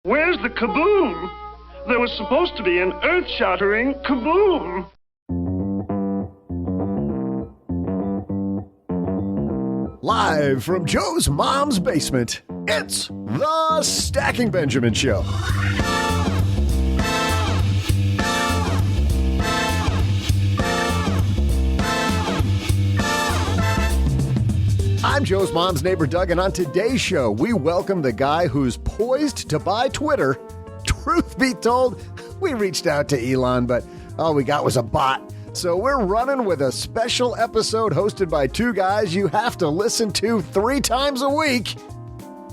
Where's the kaboom? There was supposed to be an earth-shattering kaboom. Live from Joe's mom's basement, it's the Stacking Benjamin Show. I'm Joe's mom's neighbor, Doug, and on today's show, we welcome the guy who's poised to buy Twitter. Truth be told, we reached out to Elon, but all we got was a bot. So we're running with a special episode hosted by two guys you have to listen to 3 times a week.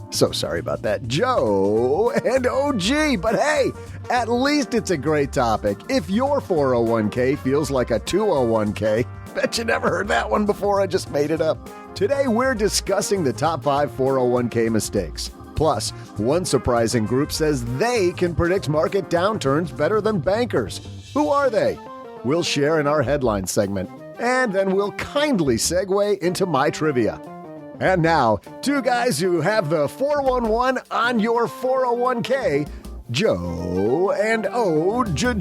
So sorry about that, Joe and OG. But hey, at least it's a great topic. If your 401k feels like a 201k, bet you never heard that one before, I just made it up. Today we're discussing the top 5 401k mistakes. Plus, one surprising group says they can predict market downturns better than bankers. Who are they? We'll share in our headline segment. And then we'll kindly segue into my trivia. And now, two guys who have the 411 on your 401k, Joe and OG.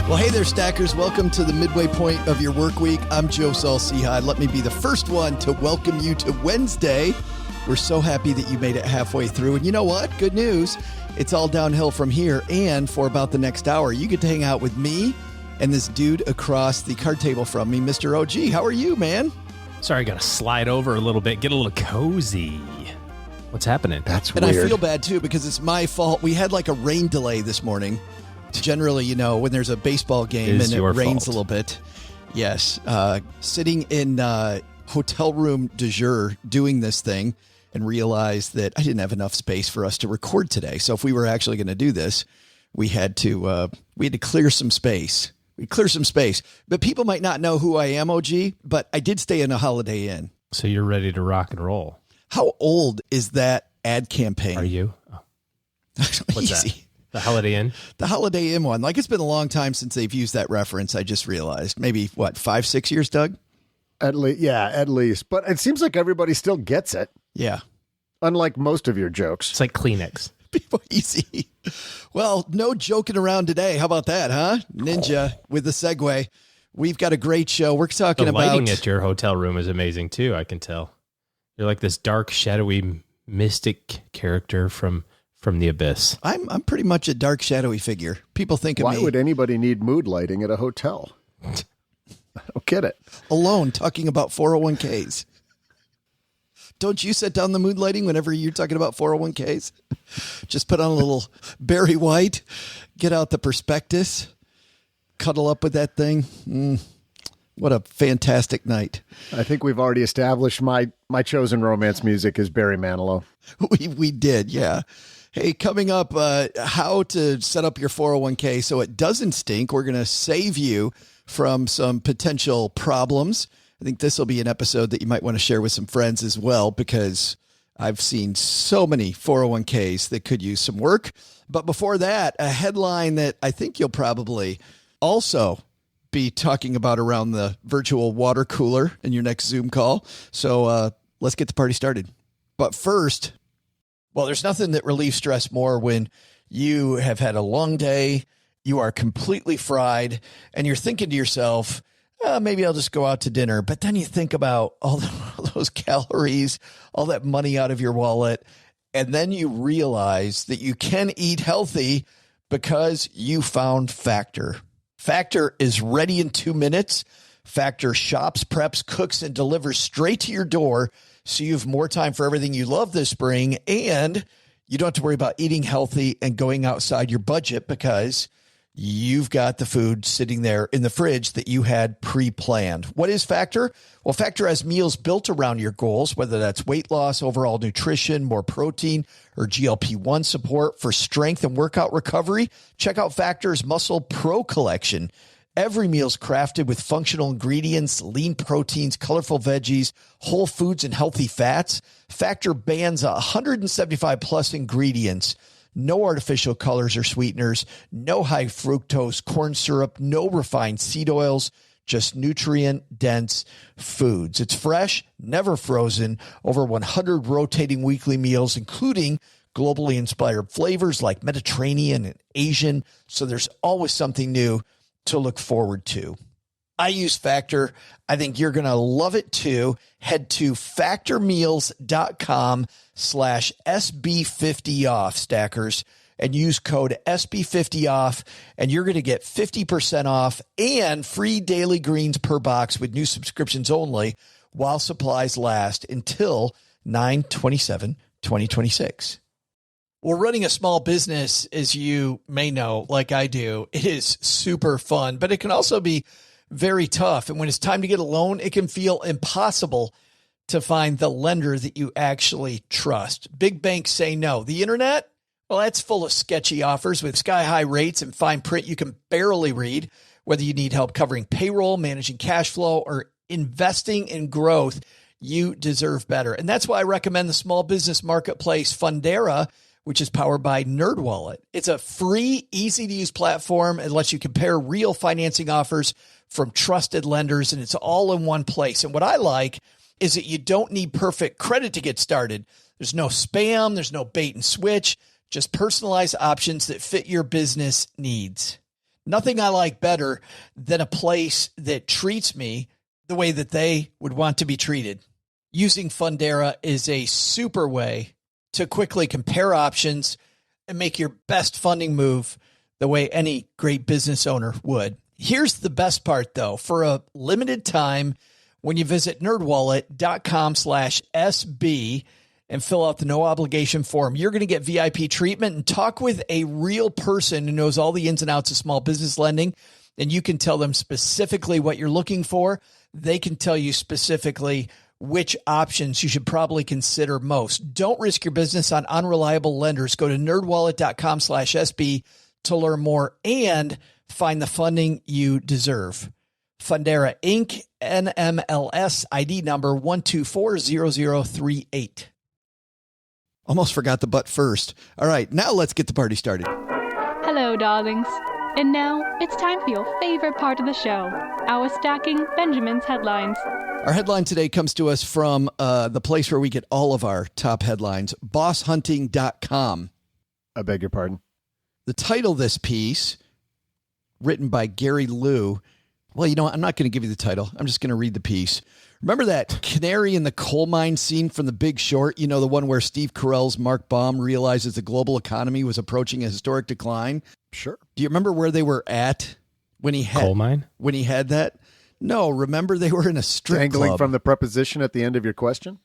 Well, hey there, Stackers. Welcome to the midway point of your work week. I'm Joe Saul-Sehy. Let me be the first one to welcome you to Wednesday. We're so happy that you made it halfway through. And you know what? Good news. It's all downhill from here. And for about the next hour, you get to hang out with me and this dude across the card table from me, Mr. OG. How are you, man? Sorry, I got to slide over a little bit, get a little cozy. What's happening? That's weird. And I feel bad, too, because it's my fault. We had like a rain delay this morning. Generally, you know, when there's a baseball game and it rains a little bit. Yes. Sitting in hotel room du jour doing this thing and realized that I didn't have enough space for us to record today. So if we were actually going to do this, we had to clear some space. But people might not know who I am, OG, but I did stay in a Holiday Inn. So you're ready to rock and roll. How old is that ad campaign? Are you? Oh. What's that? The Holiday Inn? The Holiday Inn one. Like, it's been a long time since they've used that reference. I just realized. Maybe, 5-6 years, Doug? At least. But it seems like everybody still gets it. Yeah. Unlike most of your jokes. It's like Kleenex. People easy. Well, no joking around today. How about that, huh? Ninja with the segue. We've got a great show. We're talking about... The lighting at your hotel room is amazing, too, I can tell. You're like this dark, shadowy, mystic character from the abyss. I'm pretty much a dark, shadowy figure. People think of me. Why would anybody need mood lighting at a hotel? I don't get it. Alone, talking about 401ks. Don't you set down the mood lighting whenever you're talking about 401ks? Just put on a little Barry White, get out the prospectus, cuddle up with that thing. What a fantastic night. I think we've already established my chosen romance music is Barry Manilow. We did, yeah. Hey, coming up, how to set up your 401k so it doesn't stink. We're going to save you from some potential problems. I think this will be an episode that you might want to share with some friends as well, because I've seen so many 401ks that could use some work. But before that, a headline that I think you'll probably also be talking about around the virtual water cooler in your next Zoom call. So let's get the party started. But first... Well, there's nothing that relieves stress more when you have had a long day, you are completely fried, and you're thinking to yourself, maybe I'll just go out to dinner. But then you think about all those calories, all that money out of your wallet, and then you realize that you can eat healthy because you found Factor. Factor is ready in 2 minutes. Factor shops, preps, cooks, and delivers straight to your door, so you have more time for everything you love this spring, and you don't have to worry about eating healthy and going outside your budget because you've got the food sitting there in the fridge that you had pre-planned. What is Factor? Well, Factor has meals built around your goals, whether that's weight loss, overall nutrition, more protein, or GLP-1 support for strength and workout recovery. Check out Factor's Muscle Pro collection. Every meal's crafted with functional ingredients, lean proteins, colorful veggies, whole foods, and healthy fats. Factor bans 175 plus ingredients, no artificial colors or sweeteners, no high fructose corn syrup, no refined seed oils, just nutrient-dense foods. It's fresh, never frozen, over 100 rotating weekly meals, including globally inspired flavors like Mediterranean and Asian. So there's always something new to look forward to. I use Factor. I think you're going to love it too. Head to factormeals.com/SB50off, stackers, and use code SB50off, and you're going to get 50% off and free daily greens per box with new subscriptions only while supplies last until 9/27/2026. Well, running a small business, as you may know, like I do, it is super fun, but it can also be very tough. And when it's time to get a loan, it can feel impossible to find the lender that you actually trust. Big banks say no. The internet, well, that's full of sketchy offers with sky-high rates and fine print you can barely read. Whether you need help covering payroll, managing cash flow, or investing in growth, you deserve better. And that's why I recommend the small business marketplace Fundera, which is powered by NerdWallet. It's a free, easy-to-use platform. It lets you compare real financing offers from trusted lenders, and it's all in one place. And what I like is that you don't need perfect credit to get started. There's no spam. There's no bait and switch. Just personalized options that fit your business needs. Nothing I like better than a place that treats me the way that they would want to be treated. Using Fundera is a super way to quickly compare options and make your best funding move the way any great business owner would. Here's the best part, though. For a limited time, when you visit nerdwallet.com/SB and fill out the no obligation form, you're going to get VIP treatment and talk with a real person who knows all the ins and outs of small business lending. And you can tell them specifically what you're looking for. They can tell you specifically which options you should probably consider most. Don't risk your business on unreliable lenders. Go to nerdwallet.com/SB to learn more and find the funding you deserve. Fundera Inc., NMLS ID number 1240038. Almost forgot the but first. All right, now let's get the party started. Hello, darlings. And now it's time for your favorite part of the show, our Stacking Benjamin's Headlines. Our headline today comes to us from the place where we get all of our top headlines, bosshunting.com. I beg your pardon. The title of this piece, written by Gary Liu. Well, you know what? I'm not going to give you the title. I'm just going to read the piece. Remember that canary in the coal mine scene from The Big Short? You know, the one where Steve Carell's Mark Baum realizes the global economy was approaching a historic decline? Sure. Do you remember where they were at when he had coal mine? When he had that? No, remember they were in a strip Dangling club. from the preposition at the end of your question?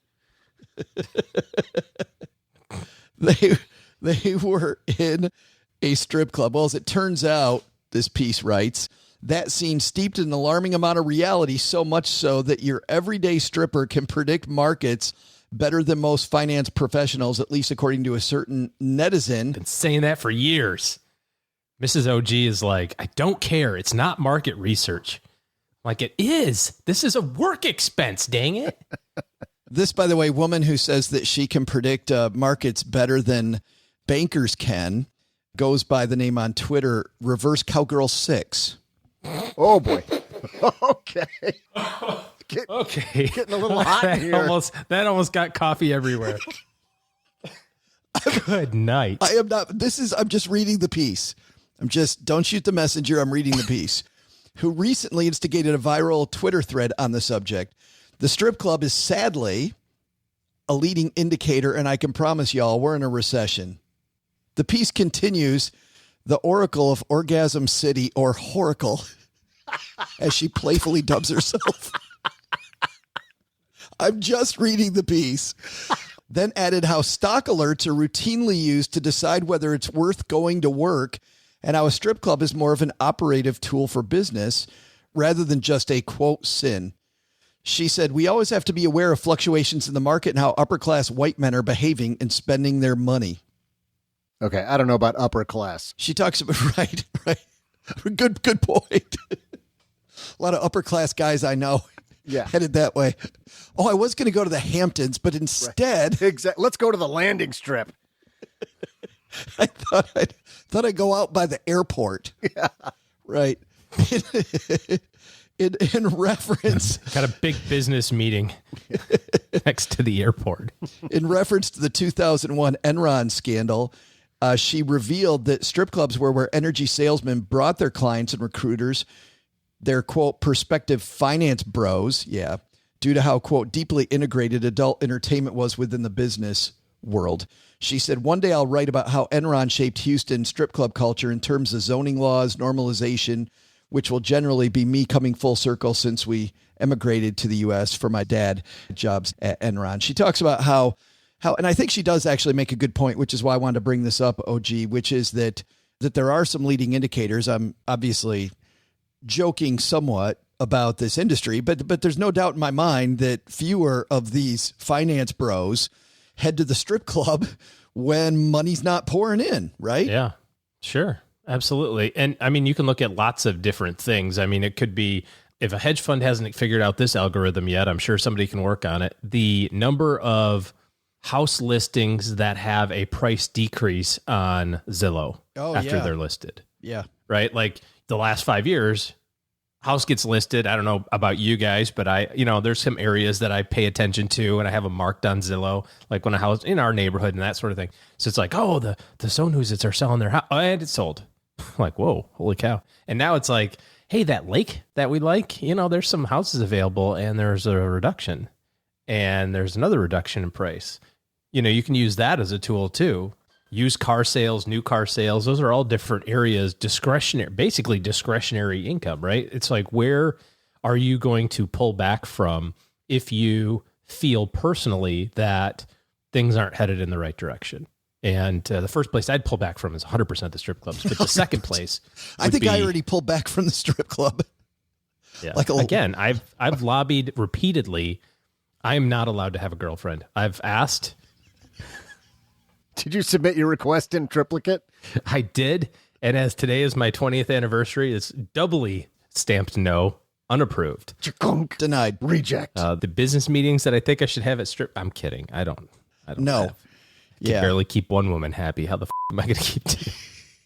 They were in a strip club. Well, as it turns out, this piece writes, that scene steeped in an alarming amount of reality, so much so that your everyday stripper can predict markets better than most finance professionals, at least according to a certain netizen. Been saying that for years. Mrs. OG is like, I don't care. It's not market research. Like, it is. This is a work expense, dang it. This, by the way, woman who says that she can predict markets better than bankers can, goes by the name on Twitter, Reverse Cowgirl 6. Oh, boy. Okay. Okay. Getting a little hot in here. That almost got coffee everywhere. Good night. I'm just reading the piece. Don't shoot the messenger. I'm reading the piece. Who recently instigated a viral Twitter thread on the subject. The strip club is sadly a leading indicator, and I can promise y'all we're in a recession. The piece continues, the Oracle of Orgasm City, or Horacle, as she playfully dubs herself. I'm just reading the piece. Then added how stock alerts are routinely used to decide whether it's worth going to work, and how a strip club is more of an operative tool for business rather than just a, quote, sin. She said, we always have to be aware of fluctuations in the market and how upper-class white men are behaving and spending their money. Okay, I don't know about upper class. She talks about, right. Good point. A lot of upper-class guys I know headed that way. Oh, I was going to go to the Hamptons, but instead... Right. Exactly. Let's go to the landing strip. I thought I'd go out by the airport. Yeah. Right. In reference, Got a big business meeting next to the airport. in reference to the 2001 Enron scandal, she revealed that strip clubs were where energy salesmen brought their clients and recruiters, their, quote, prospective finance bros, due to how, quote, deeply integrated adult entertainment was within the business world. She said, one day I'll write about how Enron shaped Houston's strip club culture in terms of zoning laws, normalization, which will generally be me coming full circle since we emigrated to the U.S. for my dad jobs at Enron. She talks about how, and I think she does actually make a good point, which is why I wanted to bring this up, OG, which is that there are some leading indicators. I'm obviously joking somewhat about this industry, but there's no doubt in my mind that fewer of these finance bros head to the strip club when money's not pouring in, right? Yeah, sure. Absolutely. And I mean, you can look at lots of different things. I mean, it could be if a hedge fund hasn't figured out this algorithm yet, I'm sure somebody can work on it. The number of house listings that have a price decrease on Zillow after they're listed. Yeah. Right. Like the last 5 years, house gets listed. I don't know about you guys, but there's some areas that I pay attention to and I have them marked on Zillow, like when a house in our neighborhood and that sort of thing. So it's like, oh, the Sonhuzits are selling their house. Oh, and it's sold. Like, whoa, holy cow. And now it's like, hey, that lake that we like, there's some houses available and there's a reduction and there's another reduction in price. You can use that as a tool too. Used car sales, new car sales, those are all different areas, basically discretionary income, right? It's like, where are you going to pull back from if you feel personally that things aren't headed in the right direction? And the first place I'd pull back from is 100% the strip clubs. But the second place, I think I already pulled back from the strip club. Yeah. Again, I've lobbied repeatedly. I am not allowed to have a girlfriend. I've asked. Did you submit your request in triplicate? I did. And as today is my 20th anniversary, it's doubly stamped no, unapproved. Denied. Reject. The business meetings that I think I should have at strip. I'm kidding. I don't know. I can barely keep one woman happy. How the am I going to keep two?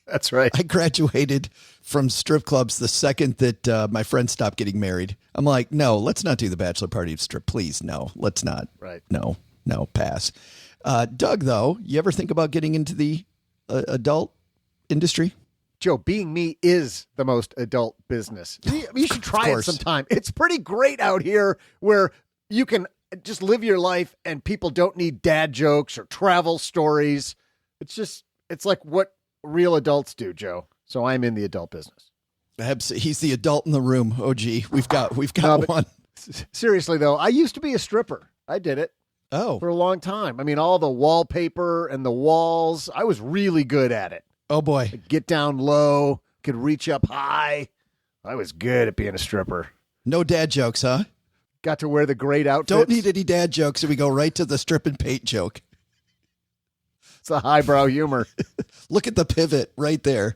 That's right. I graduated from strip clubs the second that my friend stopped getting married. I'm like, no, let's not do the bachelor party strip. Please, no, let's not. Right. No, pass. Doug, though, you ever think about getting into the adult industry? Joe, being me is the most adult business. You should try it sometime. It's pretty great out here where you can just live your life and people don't need dad jokes or travel stories. It's like what real adults do, Joe. So I'm in the adult business. He's the adult in the room. OG, we've got one. Seriously though, I used to be a stripper. I did it. Oh, for a long time. I mean, all the wallpaper and the walls, I was really good at it. Oh boy. I'd get down low, could reach up high. I was good at being a stripper. No dad jokes, huh? Got to wear the great outfits. Don't need any dad jokes, and we go right to the strip and paint joke. It's a highbrow humor. Look at the pivot right there.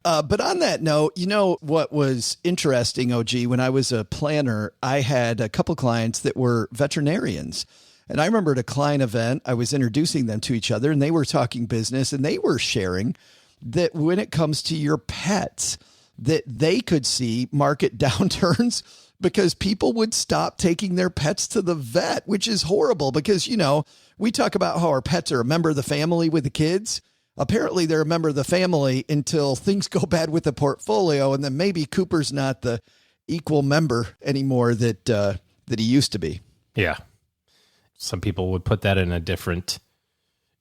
But on that note, what was interesting, OG, when I was a planner, I had a couple clients that were veterinarians. And I remember at a client event, I was introducing them to each other and they were talking business and they were sharing that when it comes to your pets, that they could see market downturns because people would stop taking their pets to the vet, which is horrible because, we talk about how our pets are a member of the family with the kids. Apparently they're a member of the family until things go bad with the portfolio. And then maybe Cooper's not the equal member anymore that he used to be. Yeah. Some people would put that in a different,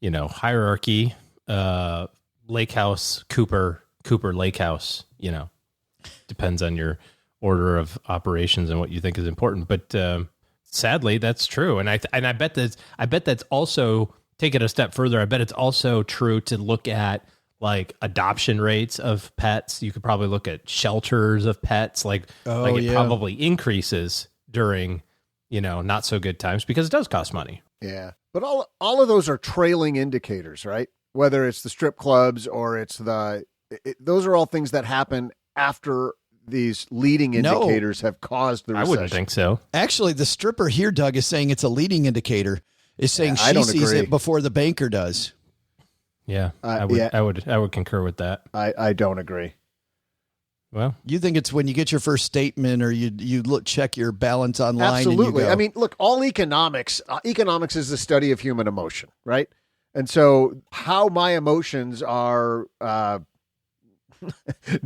hierarchy, lake house, Cooper lake house, depends on your order of operations and what you think is important. But sadly, that's true. And I bet that's also, take it a step further, I bet it's also true to look at like adoption rates of pets. You could probably look at shelters of pets, probably increases during, not so good times because it does cost money. Yeah. But all of those are trailing indicators, right? Whether it's the strip clubs or it's those are all things that happen after these leading indicators have caused the recession. I wouldn't think so. Actually, the stripper here, Doug, is saying it's a leading indicator. Is saying she sees it before the banker does. Yeah, I would concur with that. I don't agree. Well, You think it's when you get your first statement or you check your balance online. Absolutely. And you go, I mean, look, all economics is the study of human emotion, right? And so how my emotions are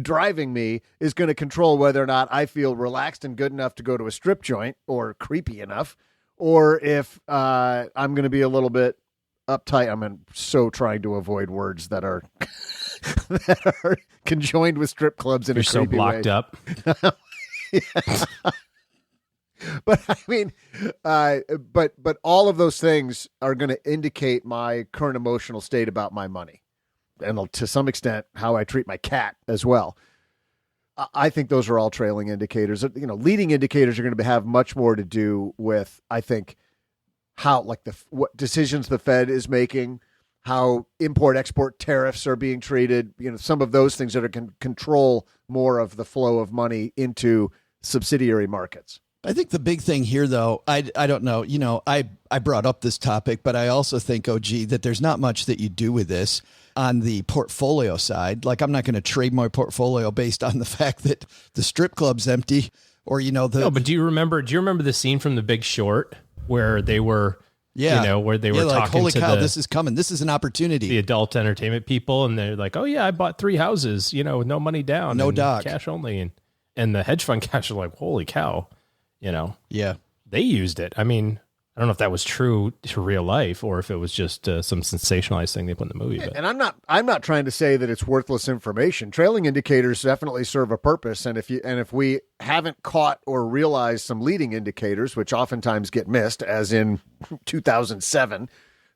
driving me is going to control whether or not I feel relaxed and good enough to go to a strip joint or creepy enough, or if I'm going to be a little bit uptight. I'm so trying to avoid words that are that are conjoined with strip clubs in you're a so creepy blocked way. up. But I mean, but all of those things are going to indicate my current emotional state about my money, and to some extent, how I treat my cat as well. I think those are all trailing indicators. You know, leading indicators are going to have much more to do with, I think, how what decisions the Fed is making, how import-export tariffs are being treated. You know, some of those things that are can control more of the flow of money into subsidiary markets. I think the big thing here, though, I don't know, you know, I brought up this topic, but I also think, OG, that there's not much that you do with this on the portfolio side. Like, I'm not going to trade my portfolio based on the fact that the strip club's empty or, you know, No, but do you remember the scene from The Big Short where they were, where they were like, talking holy to cow, this is coming. This is an opportunity. the adult entertainment people, and they're like, oh yeah, I bought 3 houses, with no money down, No and doc. cash only. And the hedge fund cash are like, holy cow, Yeah. they used it. I mean, I don't know if that was true to real life or if it was just some sensationalized thing they put in the movie. But. And I'm not trying to say that it's worthless information. Trailing indicators definitely serve a purpose, and if we haven't caught or realized some leading indicators, which oftentimes get missed, as in 2007,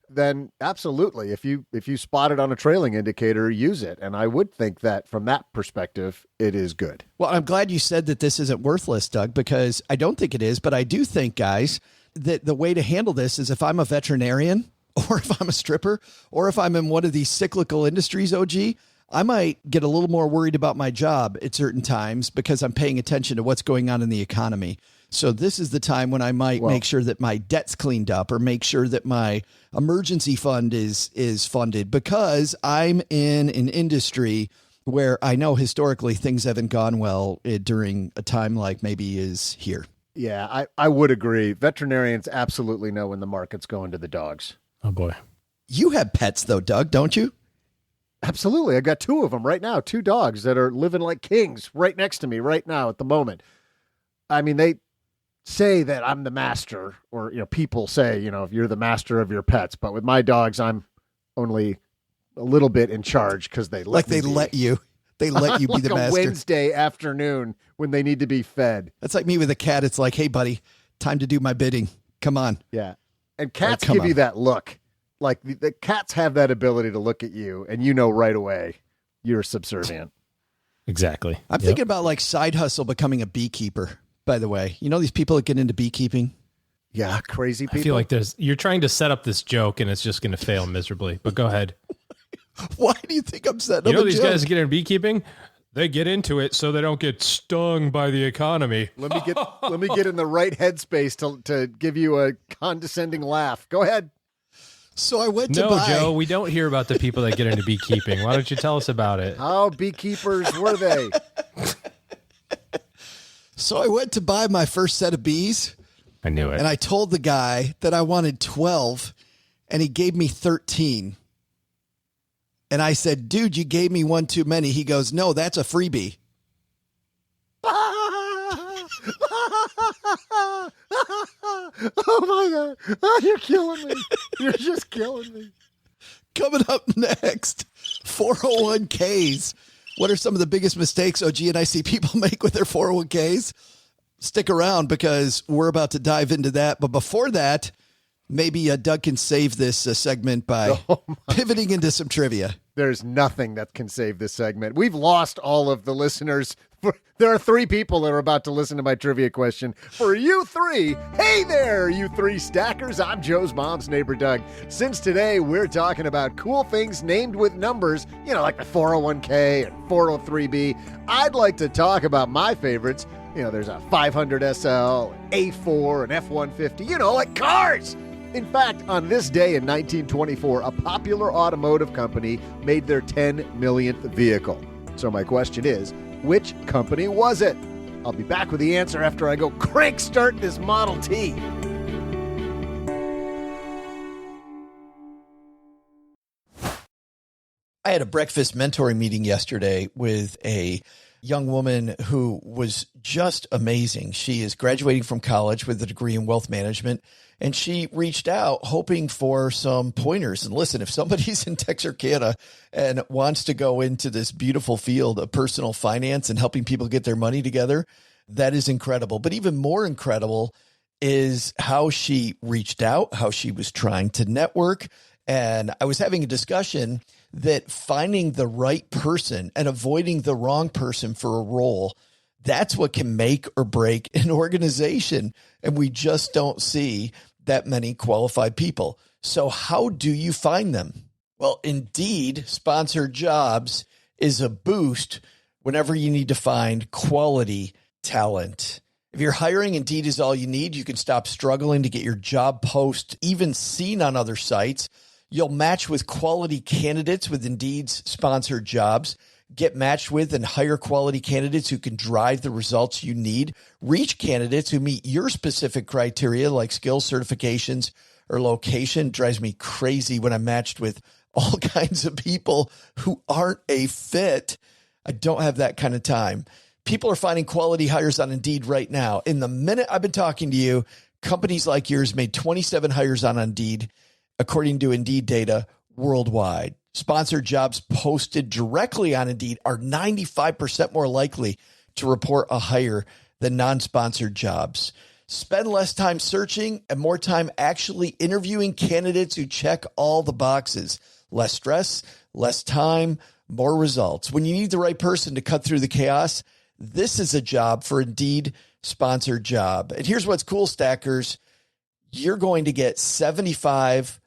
then absolutely, if you spot it on a trailing indicator, use it. And I would think that from that perspective, it is good. Well, I'm glad you said that this isn't worthless, Doug, because I don't think it is, but I do think, guys, that the way to handle this is if I'm a veterinarian or if I'm a stripper or if I'm in one of these cyclical industries, OG, I might get a little more worried about my job at certain times because I'm paying attention to what's going on in the economy. So this is the time when I might make sure that my debt's cleaned up or make sure that my emergency fund is funded because I'm in an industry where I know historically things haven't gone well during a time like maybe is here. Yeah, I would agree. Veterinarians absolutely know when the market's going to the dogs. Oh boy. You have pets though, Doug, don't you? Absolutely. I got 2 of them right now, 2 dogs that are living like kings right next to me right now at the moment. I mean, they say that I'm the master, or, people say, if you're the master of your pets, but with my dogs, I'm only a little bit in charge because they let you. They let you be the master. A Wednesday afternoon when they need to be fed. That's like me with a cat. It's like, hey, buddy, time to do my bidding. Come on. Yeah. And cats give you that look. Like the cats have that ability to look at you and right away you're subservient. Exactly. I'm thinking about like side hustle becoming a beekeeper, by the way. You know these people that get into beekeeping? Yeah, crazy people. I feel like you're trying to set up this joke and it's just going to fail miserably. But go ahead. Why do you think I'm setting up a these joke? guys get into beekeeping? They get into it so they don't get stung by the economy. Let me get in the right headspace to give you a condescending laugh. Go ahead. So I went to No, buy... Joe, we don't hear about the people that get into beekeeping. Why don't you tell us about it? How beekeepers were they? So I went to buy my first set of bees. I knew it. And I told the guy that I wanted 12, and he gave me 13. And I said, dude, you gave me one too many. He goes, no, that's a freebie. Oh, my God. Oh, you're killing me. You're just killing me. Coming up next, 401ks. What are some of the biggest mistakes OG and I see people make with their 401ks? Stick around because we're about to dive into that. But before that, maybe Doug can save this segment by pivoting into some trivia. There's nothing that can save this segment. We've lost all of the listeners. There are 3 people that are about to listen to my trivia question. For you 3, hey there, you 3 stackers. I'm Joe's mom's neighbor, Doug. Since today, we're talking about cool things named with numbers, like the 401k and 403b. I'd like to talk about my favorites. There's a 500 SL, an A4, an F-150, like cars. In fact, on this day in 1924, a popular automotive company made their 10 millionth vehicle. So my question is, which company was it? I'll be back with the answer after I go crank start this Model T. I had a breakfast mentoring meeting yesterday with a young woman who was just amazing. She is graduating from college with a degree in wealth management, and she reached out hoping for some pointers. And listen, if somebody's in Texarkana and wants to go into this beautiful field of personal finance and helping people get their money together, that is incredible. But even more incredible is how she reached out, how she was trying to network. And I was having a discussion that finding the right person and avoiding the wrong person for a role, that's what can make or break an organization. And we just don't see that many qualified people. So how do you find them? Well, Indeed sponsored jobs is a boost whenever you need to find quality talent. If you're hiring, Indeed is all you need. You can stop struggling to get your job post even seen on other sites. You'll match with quality candidates with Indeed's sponsored jobs. Get matched with and hire quality candidates who can drive the results you need. Reach candidates who meet your specific criteria like skills, certifications, or location. It drives me crazy when I'm matched with all kinds of people who aren't a fit. I don't have that kind of time. People are finding quality hires on Indeed right now. In the minute I've been talking to you, companies like yours made 27 hires on Indeed, according to Indeed data worldwide. Sponsored jobs posted directly on Indeed are 95% more likely to report a hire than non-sponsored jobs. Spend less time searching and more time actually interviewing candidates who check all the boxes. Less stress, less time, more results. When you need the right person to cut through the chaos, this is a job for Indeed sponsored job. And here's what's cool, Stackers. You're going to get $75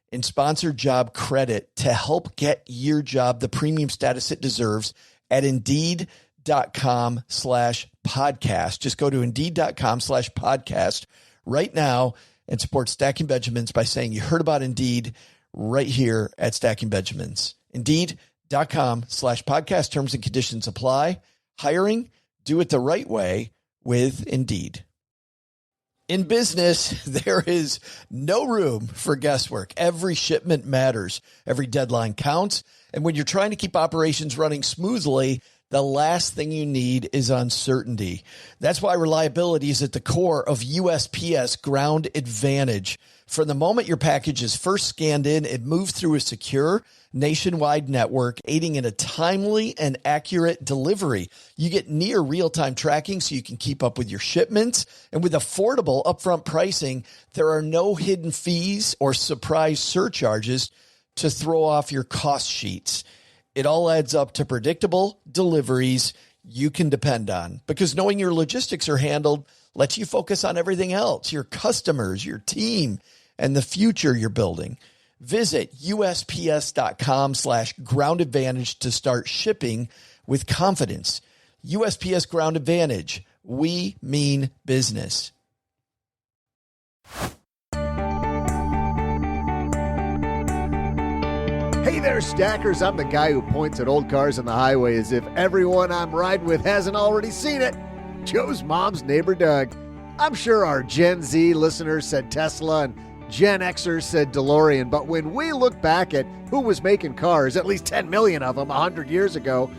in sponsored job credit to help get your job the premium status it deserves at Indeed.com/podcast. Just go to Indeed.com/podcast right now and support Stacking Benjamins by saying you heard about Indeed right here at Stacking Benjamins. Indeed.com/podcast. Terms and conditions apply. Hiring, do it the right way with Indeed. In business, there is no room for guesswork. Every shipment matters. Every deadline counts. And when you're trying to keep operations running smoothly, the last thing you need is uncertainty. That's why reliability is at the core of USPS Ground Advantage. From the moment your package is first scanned in, it moves through a secure nationwide network, aiding in a timely and accurate delivery. You get near real-time tracking so you can keep up with your shipments. And with affordable upfront pricing, there are no hidden fees or surprise surcharges to throw off your cost sheets. It all adds up to predictable deliveries you can depend on, because knowing your logistics are handled lets you focus on everything else, your customers, your team, and the future you're building. Visit USPS.com/Ground Advantage to start shipping with confidence. USPS Ground Advantage. We mean business. Hey there, Stackers. I'm the guy who points at old cars on the highway as if everyone I'm riding with hasn't already seen it. Joe's mom's neighbor, Doug. I'm sure our Gen Z listeners said Tesla and Gen Xers said DeLorean, but when we look back at who was making cars, at least 10 million of them 100 years ago,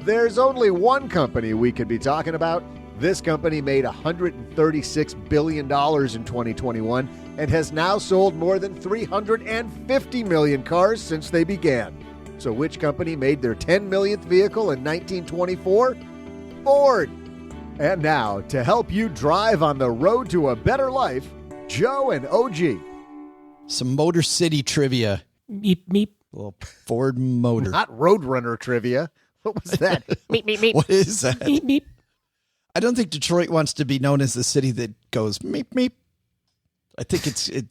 there's only one company we could be talking about. This company made $136 billion in 2021 and has now sold more than 350 million cars since they began. So which company made their 10 millionth vehicle in 1924? Ford. And now, to help you drive on the road to a better life, Joe and OG. Some Motor City trivia. Meep, meep. A little Ford motor. Not Roadrunner trivia. What was that? Meep, meep, meep. What is that? Meep, meep. I don't think Detroit wants to be known as the city that goes meep, meep. I think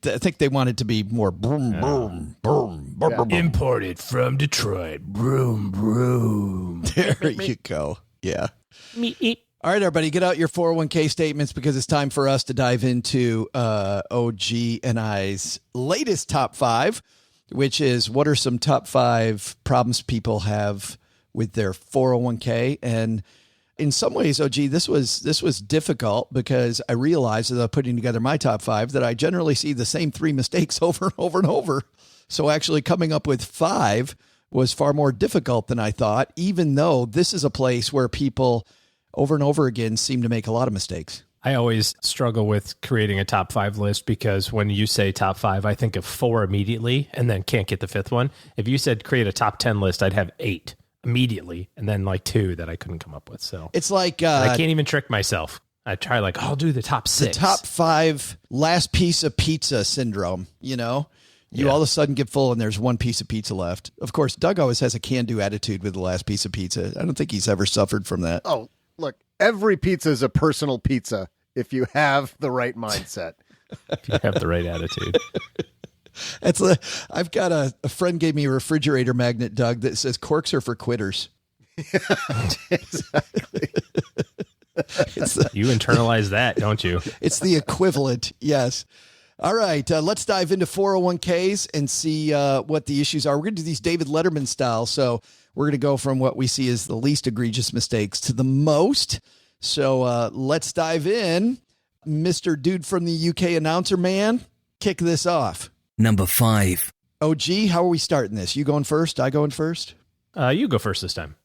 I think they want it to be more boom, boom, boom, boom, boom. Imported from Detroit. Broom, broom. There you go. Yeah. Meep, meep. All right, everybody, get out your 401k statements because it's time for us to dive into OG and I's latest top 5, which is what are some top 5 problems people have with their 401k. And in some ways, OG, this was difficult because I realized as I was putting together my top 5 that I generally see the same 3 mistakes over and over and over. So actually coming up with 5 was far more difficult than I thought, even though this is a place where people over and over again seem to make a lot of mistakes. I always struggle with creating a top 5 list because when you say top 5, I think of 4 immediately and then can't get the 5th one. If you said create a top 10 list, I'd have 8 immediately and then like 2 that I couldn't come up with. So it's like I can't even trick myself. I try like, I'll do the top 6. The top 5 last piece of pizza syndrome, you know? You all of a sudden get full and there's one piece of pizza left. Of course, Doug always has a can-do attitude with the last piece of pizza. I don't think he's ever suffered from that. Oh, look, every pizza is a personal pizza if you have the right mindset. If you have the right attitude. I've got a friend gave me a refrigerator magnet, Doug, that says corks are for quitters. Exactly. You internalize that, don't you? It's the equivalent, yes. All right, let's dive into 401ks and see what the issues are. We're going to do these David Letterman style, so we're going to go from what we see as the least egregious mistakes to the most. So let's dive in. Mr. Dude from the UK announcer man, kick this off. Number 5. OG, how are we starting this? You going first? I going first? You go first this time.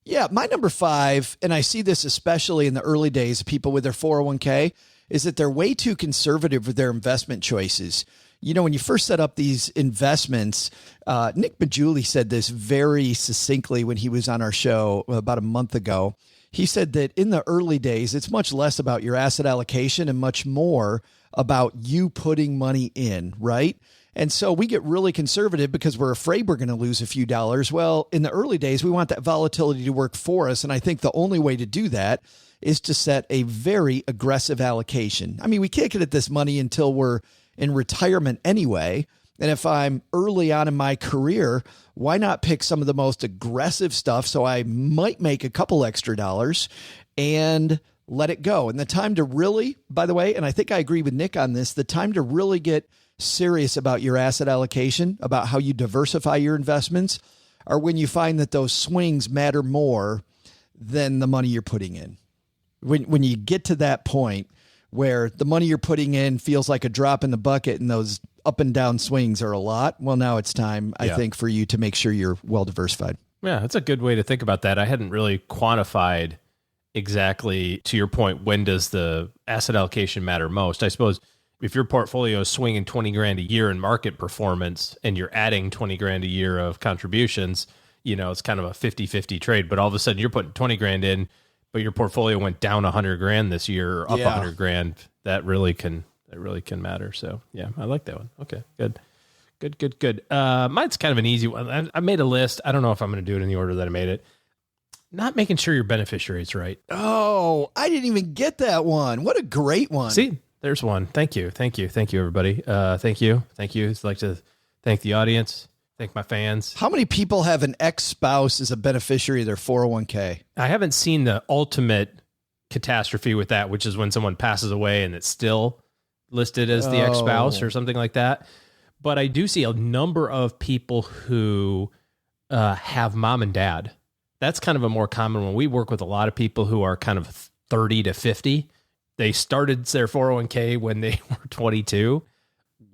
Yeah, my number 5, and I see this especially in the early days of people with their 401k, is that they're way too conservative with their investment choices. You know, when you first set up these investments, Nick Bajuli said this very succinctly when he was on our show about a month ago. He said that in the early days, it's much less about your asset allocation and much more about you putting money in, right? And so we get really conservative because we're afraid we're going to lose a few dollars. Well, in the early days, we want that volatility to work for us. And I think the only way to do that is to set a very aggressive allocation. I mean, we can't get at this money until we're in retirement anyway. And if I'm early on in my career, why not pick some of the most aggressive stuff so I might make a couple extra dollars and let it go? And the time to really, by the way, and I think I agree with Nick on this, the time to really get serious about your asset allocation, about how you diversify your investments, are when you find that those swings matter more than the money you're putting in. When you get to that point where the money you're putting in feels like a drop in the bucket and those up and down swings are a lot, well, now it's time, I think, for you to make sure you're well diversified. Yeah, that's a good way to think about that. I hadn't really quantified exactly, to your point, when does the asset allocation matter most? I suppose if your portfolio is swinging 20 grand a year in market performance and you're adding 20 grand a year of contributions, you know, it's kind of a 50-50 trade, but all of a sudden you're putting 20 grand in, but your portfolio went down 100 grand this year, or up 100 grand. That really can matter. So yeah, I like that one. Okay, good. Mine's kind of an easy one. I made a list. I don't know if I'm going to do it in the order that I made it. Not making sure your beneficiary is right. Oh, I didn't even get that one. What a great one. See, there's one. Thank you, everybody. Thank you. I'd like to thank the audience. Thank my fans. How many people have an ex-spouse as a beneficiary of their 401k? I haven't seen the ultimate catastrophe with that, which is when someone passes away and it's still listed as the ex-spouse or something like that. But I do see a number of people who have mom and dad. That's kind of a more common one. We work with a lot of people who are kind of 30 to 50. They started their 401k when they were 22.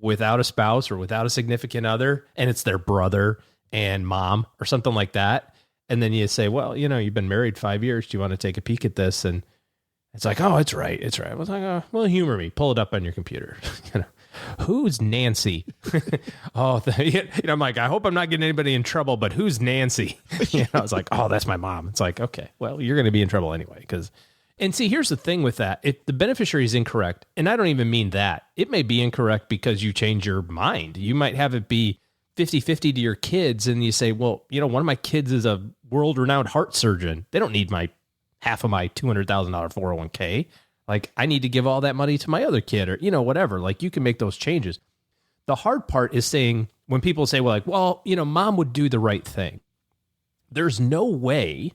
Without a spouse or without a significant other, and it's their brother and mom or something like that. And then you say, well, you know, you've been married 5 years. Do you want to take a peek at this? And it's like, oh, it's right. I was like, oh, well, humor me. Pull it up on your computer. You know, who's Nancy? I'm like, I hope I'm not getting anybody in trouble, but who's Nancy? You know, I was like, oh, that's my mom. It's like, okay, well, you're going to be in trouble anyway. And see, here's the thing with that. If the beneficiary is incorrect, and I don't even mean that, it may be incorrect because you change your mind. You might have it be 50-50 to your kids, and you say, well, you know, one of my kids is a world-renowned heart surgeon. They don't need half of my $200,000 401k. Like, I need to give all that money to my other kid, or, you know, whatever. Like, you can make those changes. The hard part is saying, when people say, well, you know, mom would do the right thing. There's no way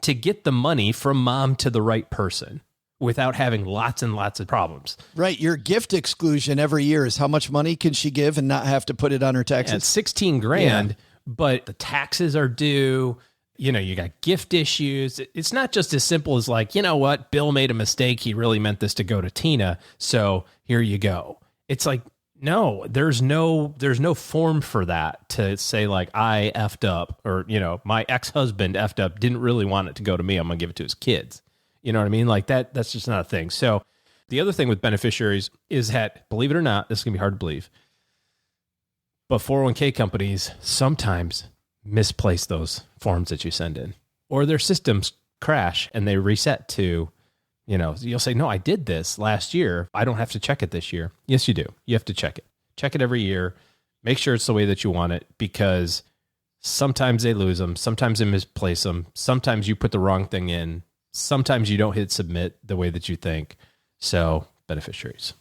to get the money from mom to the right person without having lots and lots of problems. Right. Your gift exclusion every year is how much money can she give and not have to put it on her taxes? It's 16 grand, but the taxes are due. you got gift issues. It's not just as simple as like, you know what, Bill made a mistake. He really meant this to go to Tina. So here you go. It's like, no, there's no form for that to say like I effed up, or, my ex-husband effed up, didn't really want it to go to me. I'm going to give it to his kids. You know what I mean? Like that's just not a thing. So the other thing with beneficiaries is that, believe it or not, this is going to be hard to believe, but 401k companies sometimes misplace those forms that you send in, or their systems crash and they reset to, you'll say, no, I did this last year. I don't have to check it this year. Yes, you do. You have to check it. Check it every year. Make sure it's the way that you want it, because sometimes they lose them. Sometimes they misplace them. Sometimes you put the wrong thing in. Sometimes you don't hit submit the way that you think. So beneficiaries.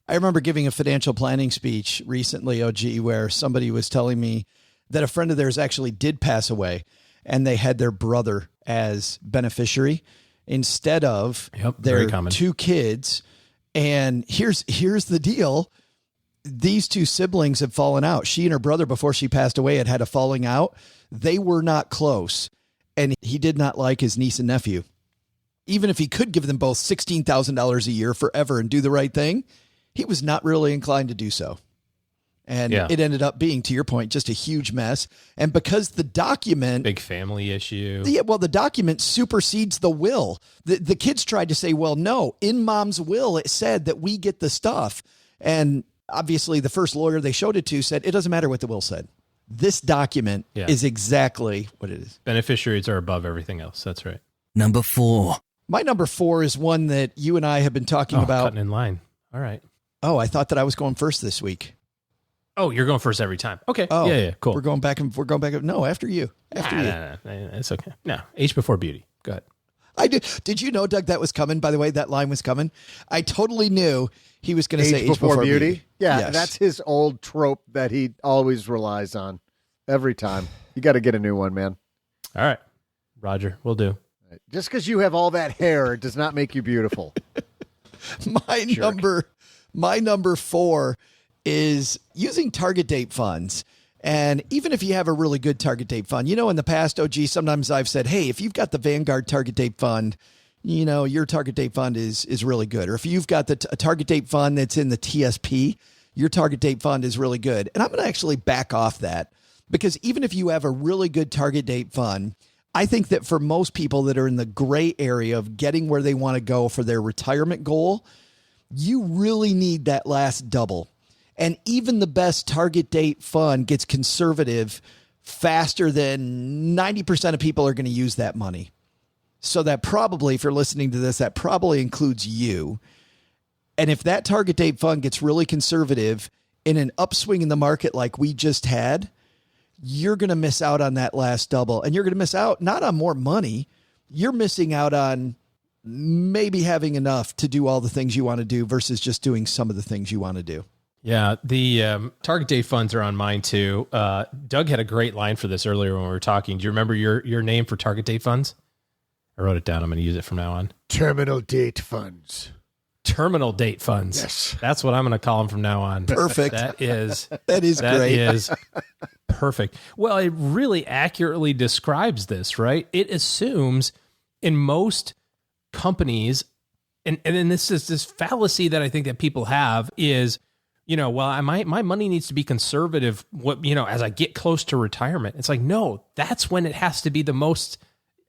I remember giving a financial planning speech recently, OG, where somebody was telling me that a friend of theirs actually did pass away and they had their brother as beneficiary instead of their two kids. And here's the deal. These two siblings have fallen out. She and her brother, before she passed away, had a falling out. They were not close. And he did not like his niece and nephew. Even if he could give them both $16,000 a year forever and do the right thing, he was not really inclined to do so. And it ended up being, to your point, just a huge mess. And because the document... Big family issue. Yeah, well, the document supersedes the will. The kids tried to say, well, no, in mom's will, it said that we get the stuff. And obviously the first lawyer they showed it to said, it doesn't matter what the will said. This document is exactly what it is. Beneficiaries are above everything else. That's right. Number 4. My number 4 is one that you and I have been talking about. Cutting in line. All right. Oh, I thought that I was going first this week. Oh, you're going first every time. Okay. Oh, yeah, cool. We're going back. No, after you. No, it's okay. No, age before beauty. Go ahead. I did. Did you know, Doug, that was coming? By the way, that line was coming. I totally knew he was going to say age before beauty. Yeah, yes. That's his old trope that he always relies on every time. You got to get a new one, man. All right, Roger, we'll do. Just because you have all that hair does not make you beautiful. My number 4 is using target date funds. And even if you have a really good target date fund, in the past, OG, sometimes I've said, hey, if you've got the Vanguard target date fund, your target date fund is really good. Or if you've got a target date fund that's in the TSP, your target date fund is really good. And I'm going to actually back off that, because even if you have a really good target date fund, I think that for most people that are in the gray area of getting where they want to go for their retirement goal, you really need that last double. And even the best target date fund gets conservative faster than 90% of people are going to use that money. So that probably, if you're listening to this, that probably includes you. And if that target date fund gets really conservative in an upswing in the market like we just had, you're going to miss out on that last double. And you're going to miss out not on more money. You're missing out on maybe having enough to do all the things you want to do versus just doing some of the things you want to do. Yeah, the target date funds are on mine too. Doug had a great line for this earlier when we were talking. Do you remember your name for target date funds? I wrote it down. I'm going to use it from now on. Terminal date funds. Terminal date funds. Yes. That's what I'm going to call them from now on. Perfect. That is great. That is perfect. Well, it really accurately describes this, right? It assumes in most companies, and then this is this fallacy that I think that people have is, my money needs to be conservative. As I get close to retirement, it's like, no, that's when it has to be the most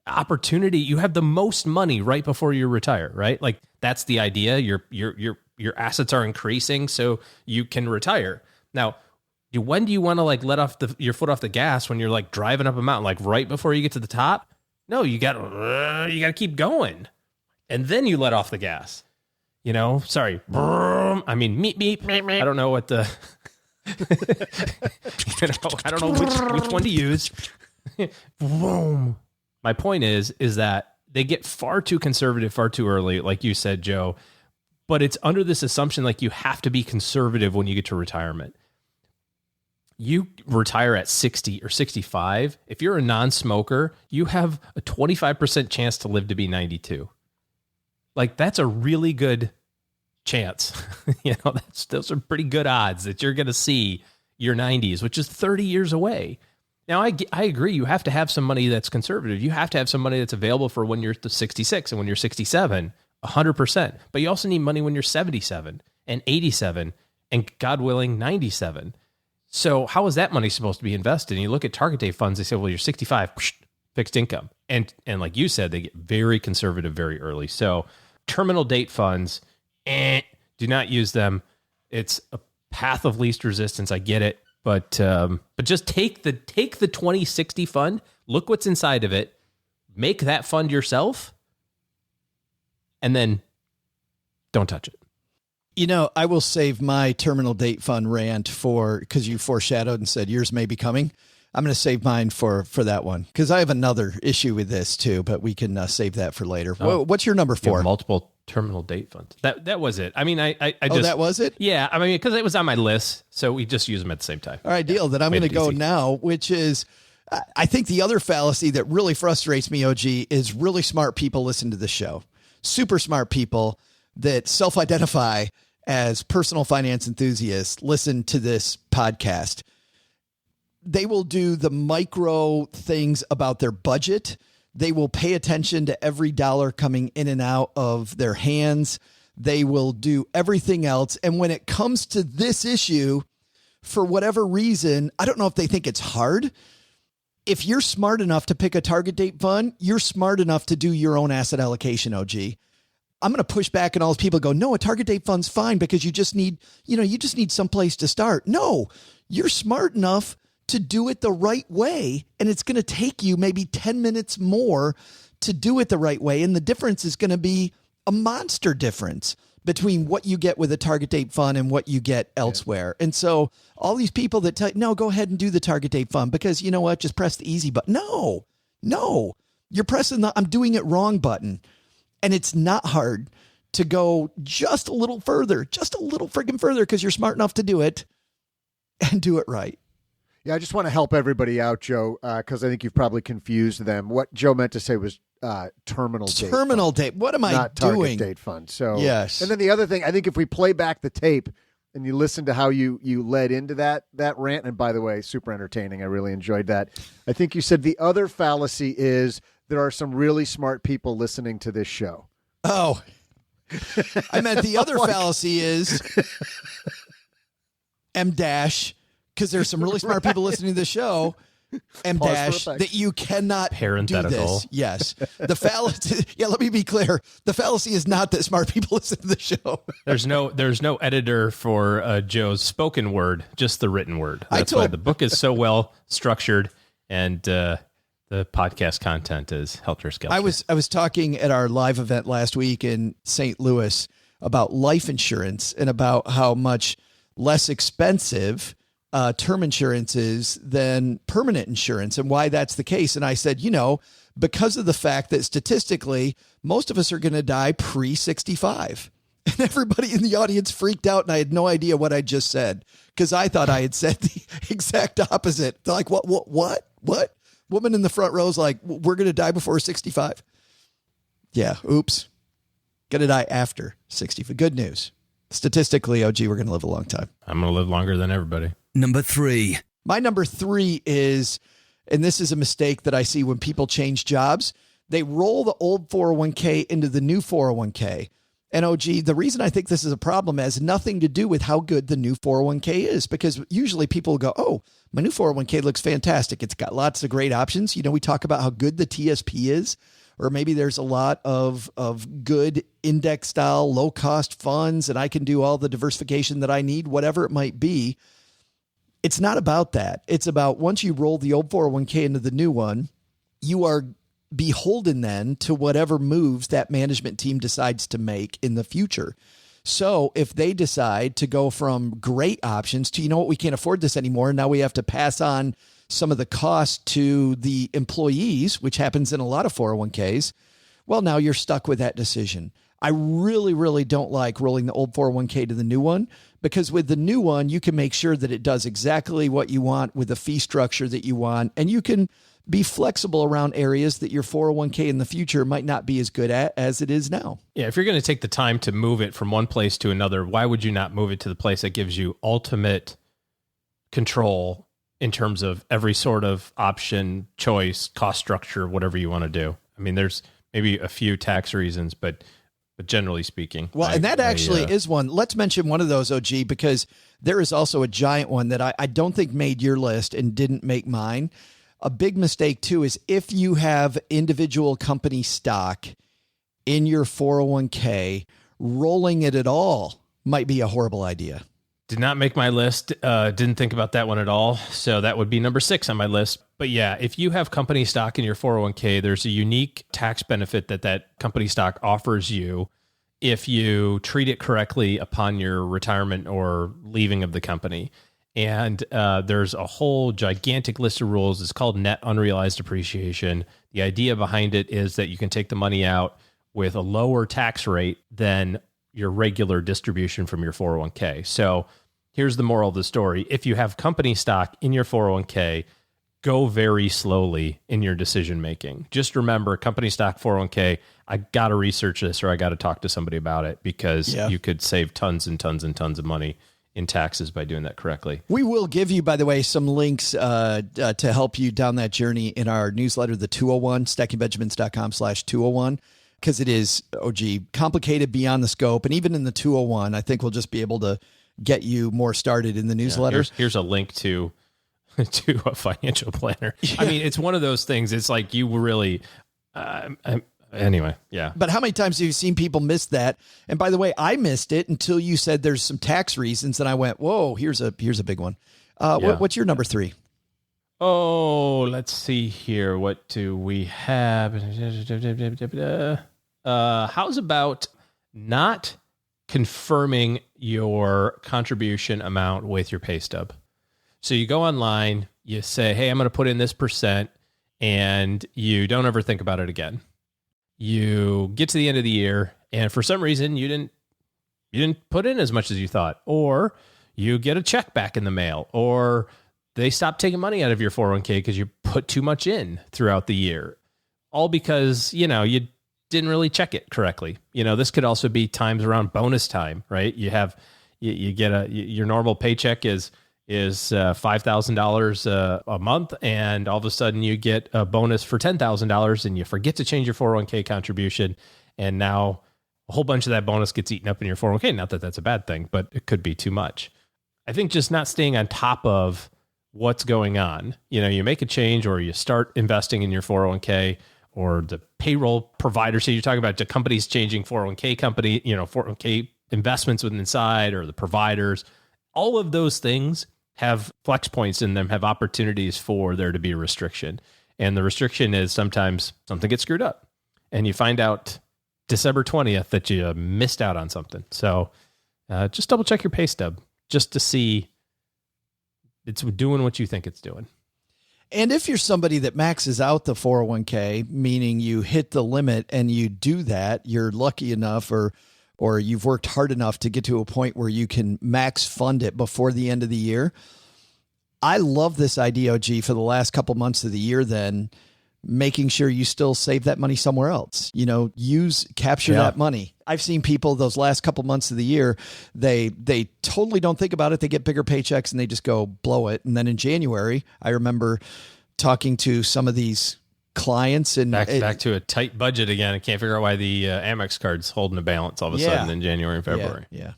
opportunity. You have the most money right before you retire, right? Like that's the idea. Your assets are increasing so you can retire. Now, when do you want to like let off your foot off the gas when you're like driving up a mountain, like right before you get to the top? No, you got to keep going, and then you let off the gas. Sorry. I mean, meep. I don't know what the, I don't know which one to use. My point is that they get far too conservative, far too early, like you said, Joe, but it's under this assumption, like you have to be conservative when you get to retirement. You retire at 60 or 65. If you're a non-smoker, you have a 25% chance to live to be 92. Like that's a really good chance. Those are pretty good odds that you're going to see your 90s, which is 30 years away. Now, I agree. You have to have some money that's conservative. You have to have some money that's available for when you're 66 and when you're 67, 100%. But you also need money when you're 77 and 87 and, God willing, 97. So how is that money supposed to be invested? And you look at target date funds, they say, well, you're 65, fixed income. And like you said, they get very conservative very early. So terminal date funds, do not use them. It's a path of least resistance. I get it. But just take the 2060 fund, look what's inside of it, make that fund yourself, and then don't touch it. You know, I will save my terminal date fund rant because you foreshadowed and said yours may be coming. I'm going to save mine for that one because I have another issue with this too, but we can save that for later. What's your number 4? Multiple terminal date funds. That was it. I mean, I just... Oh, that was it? Yeah, I mean, because it was on my list, so we just use them at the same time. All right, deal. Then I'm going to go now, which is, I think the other fallacy that really frustrates me, OG, is really smart people listen to the show. Super smart people that self-identify as personal finance enthusiasts listen to this podcast. They will do the micro things about their budget. They will pay attention to every dollar coming in and out of their hands. They will do everything else. And when it comes to this issue, for whatever reason, I don't know if they think it's hard. If you're smart enough to pick a target date fund, you're smart enough to do your own asset allocation, OG. I'm going to push back and all those people go, no, a target date fund's fine because you just need some place to start. No, you're smart enough to do it the right way. And it's going to take you maybe 10 minutes more to do it the right way. And the difference is going to be a monster difference between what you get with a target date fund and what you get elsewhere. And so all these people that tell you, no, go ahead and do the target date fund because you know what, just press the easy button. No, you're pressing the I'm doing it wrong button. And it's not hard to go just a little further, just a little friggin' further because you're smart enough to do it and do it right. Yeah, I just want to help everybody out, Joe, because I think you've probably confused them. What Joe meant to say was terminal date. Terminal date. What am I not doing? Target date fund. So yes. And then the other thing, I think if we play back the tape and you listen to how you led into that rant, and by the way, super entertaining. I really enjoyed that. I think you said the other fallacy is there are some really smart people listening to this show. Oh, I meant the other fallacy is M dash. Because there's some really smart people listening to the show, M dash, that you cannot do this. Yes. The fallacy. Yeah, let me be clear. The fallacy is not that smart people listen to the show. There's no editor for Joe's spoken word, just the written word. That's why the book is so well structured, and the podcast content is helter-skelter. I was talking at our live event last week in St. Louis about life insurance and about how much less expensive term insurance is than permanent insurance and why that's the case. And I said, because of the fact that statistically, most of us are going to die pre-65. And everybody in the audience freaked out and I had no idea what I just said because I thought I had said the exact opposite. They're like, what? Woman in the front row is like, we're going to die before 65. Yeah. Oops. Going to die after 65. Good news. Statistically, OG, we're going to live a long time. I'm going to live longer than everybody. Number 3. My number 3 is, and this is a mistake that I see when people change jobs, they roll the old 401k into the new 401k. And OG, the reason I think this is a problem has nothing to do with how good the new 401k is, because usually people go, oh, my new 401k looks fantastic. It's got lots of great options. We talk about how good the TSP is, or maybe there's a lot of good index style, low cost funds, and I can do all the diversification that I need, whatever it might be. It's not about that. It's about once you roll the old 401k into the new one, you are beholden then to whatever moves that management team decides to make in the future. So if they decide to go from great options to, we can't afford this anymore, now we have to pass on some of the cost to the employees, which happens in a lot of 401ks, well, now you're stuck with that decision. I really, really don't like rolling the old 401k to the new one, because with the new one, you can make sure that it does exactly what you want with the fee structure that you want. And you can be flexible around areas that your 401k in the future might not be as good at as it is now. Yeah. If you're going to take the time to move it from one place to another, why would you not move it to the place that gives you ultimate control in terms of every sort of option, choice, cost structure, whatever you want to do. I mean, there's maybe a few tax reasons, but generally speaking. Well, and that actually is one. Let's mention one of those, OG, because there is also a giant one that I don't think made your list and didn't make mine. A big mistake, too, is if you have individual company stock in your 401k, rolling it at all might be a horrible idea. Did not make my list. Didn't think about that one at all. So that would be number 6 on my list. But yeah, if you have company stock in your 401k, there's a unique tax benefit that company stock offers you if you treat it correctly upon your retirement or leaving of the company. And there's a whole gigantic list of rules. It's called net unrealized appreciation. The idea behind it is that you can take the money out with a lower tax rate than your regular distribution from your 401k. So here's the moral of the story. If you have company stock in your 401k, go very slowly in your decision making. Just remember, company stock 401k, I got to research this or I got to talk to somebody about it because you could save tons and tons and tons of money in taxes by doing that correctly. We will give you, by the way, some links to help you down that journey in our newsletter, the 201, stackingbenjamins.com/201. Because it is, complicated beyond the scope. And even in the 201, I think we'll just be able to get you more started in the newsletter. Yeah, here's a link to a financial planner. Yeah. I mean, it's one of those things. It's like you really, anyway, yeah. But how many times have you seen people miss that? And by the way, I missed it until you said there's some tax reasons. And I went, whoa, here's a big one. What's your number 3? Oh, let's see here. What do we have? How's about not confirming your contribution amount with your pay stub? So you go online, you say, hey, I'm going to put in this %, and you don't ever think about it again. You get to the end of the year, and for some reason, you didn't put in as much as you thought, or you get a check back in the mail, or they stop taking money out of your 401k because you put too much in throughout the year, all because, you didn't really check it correctly. This could also be times around bonus time, right? You get your normal paycheck is $5,000 a month, and all of a sudden you get a bonus for $10,000 and you forget to change your 401k contribution. And now a whole bunch of that bonus gets eaten up in your 401k. Not that that's a bad thing, but it could be too much. I think just not staying on top of what's going on. You make a change or you start investing in your 401k, or the payroll provider. So you're talking about the companies changing 401k 401k investments within inside, or the providers. All of those things have flex points in them, have opportunities for there to be a restriction. And the restriction is sometimes something gets screwed up and you find out December 20th that you missed out on something. So just double check your pay stub just to see it's doing what you think it's doing. And if you're somebody that maxes out the 401k, meaning you hit the limit and you do that, you're lucky enough or you've worked hard enough to get to a point where you can max fund it before the end of the year. I love this idea, OG, for the last couple months of the year, then making sure you still save that money somewhere else, capture that money. I've seen people those last couple months of the year, they totally don't think about it. They get bigger paychecks and they just go blow it. And then in January, I remember talking to some of these clients and back to a tight budget again. I can't figure out why the Amex card's holding a balance all of a sudden in January and February. Yeah.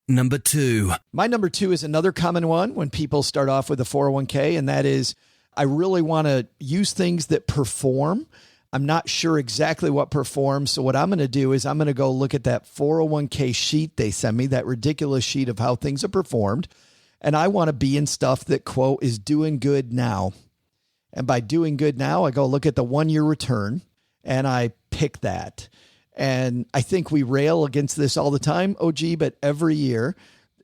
Number 2. My number 2 is another common one when people start off with a 401k, and that is, I really want to use things that perform. I'm not sure exactly what performs. So what I'm going to do is I'm going to go look at that 401k sheet they send me, that ridiculous sheet of how things are performed. And I want to be in stuff that, quote, is doing good now. And by doing good now, I go look at the 1-year return and I pick that. And I think we rail against this all the time, OG, but every year,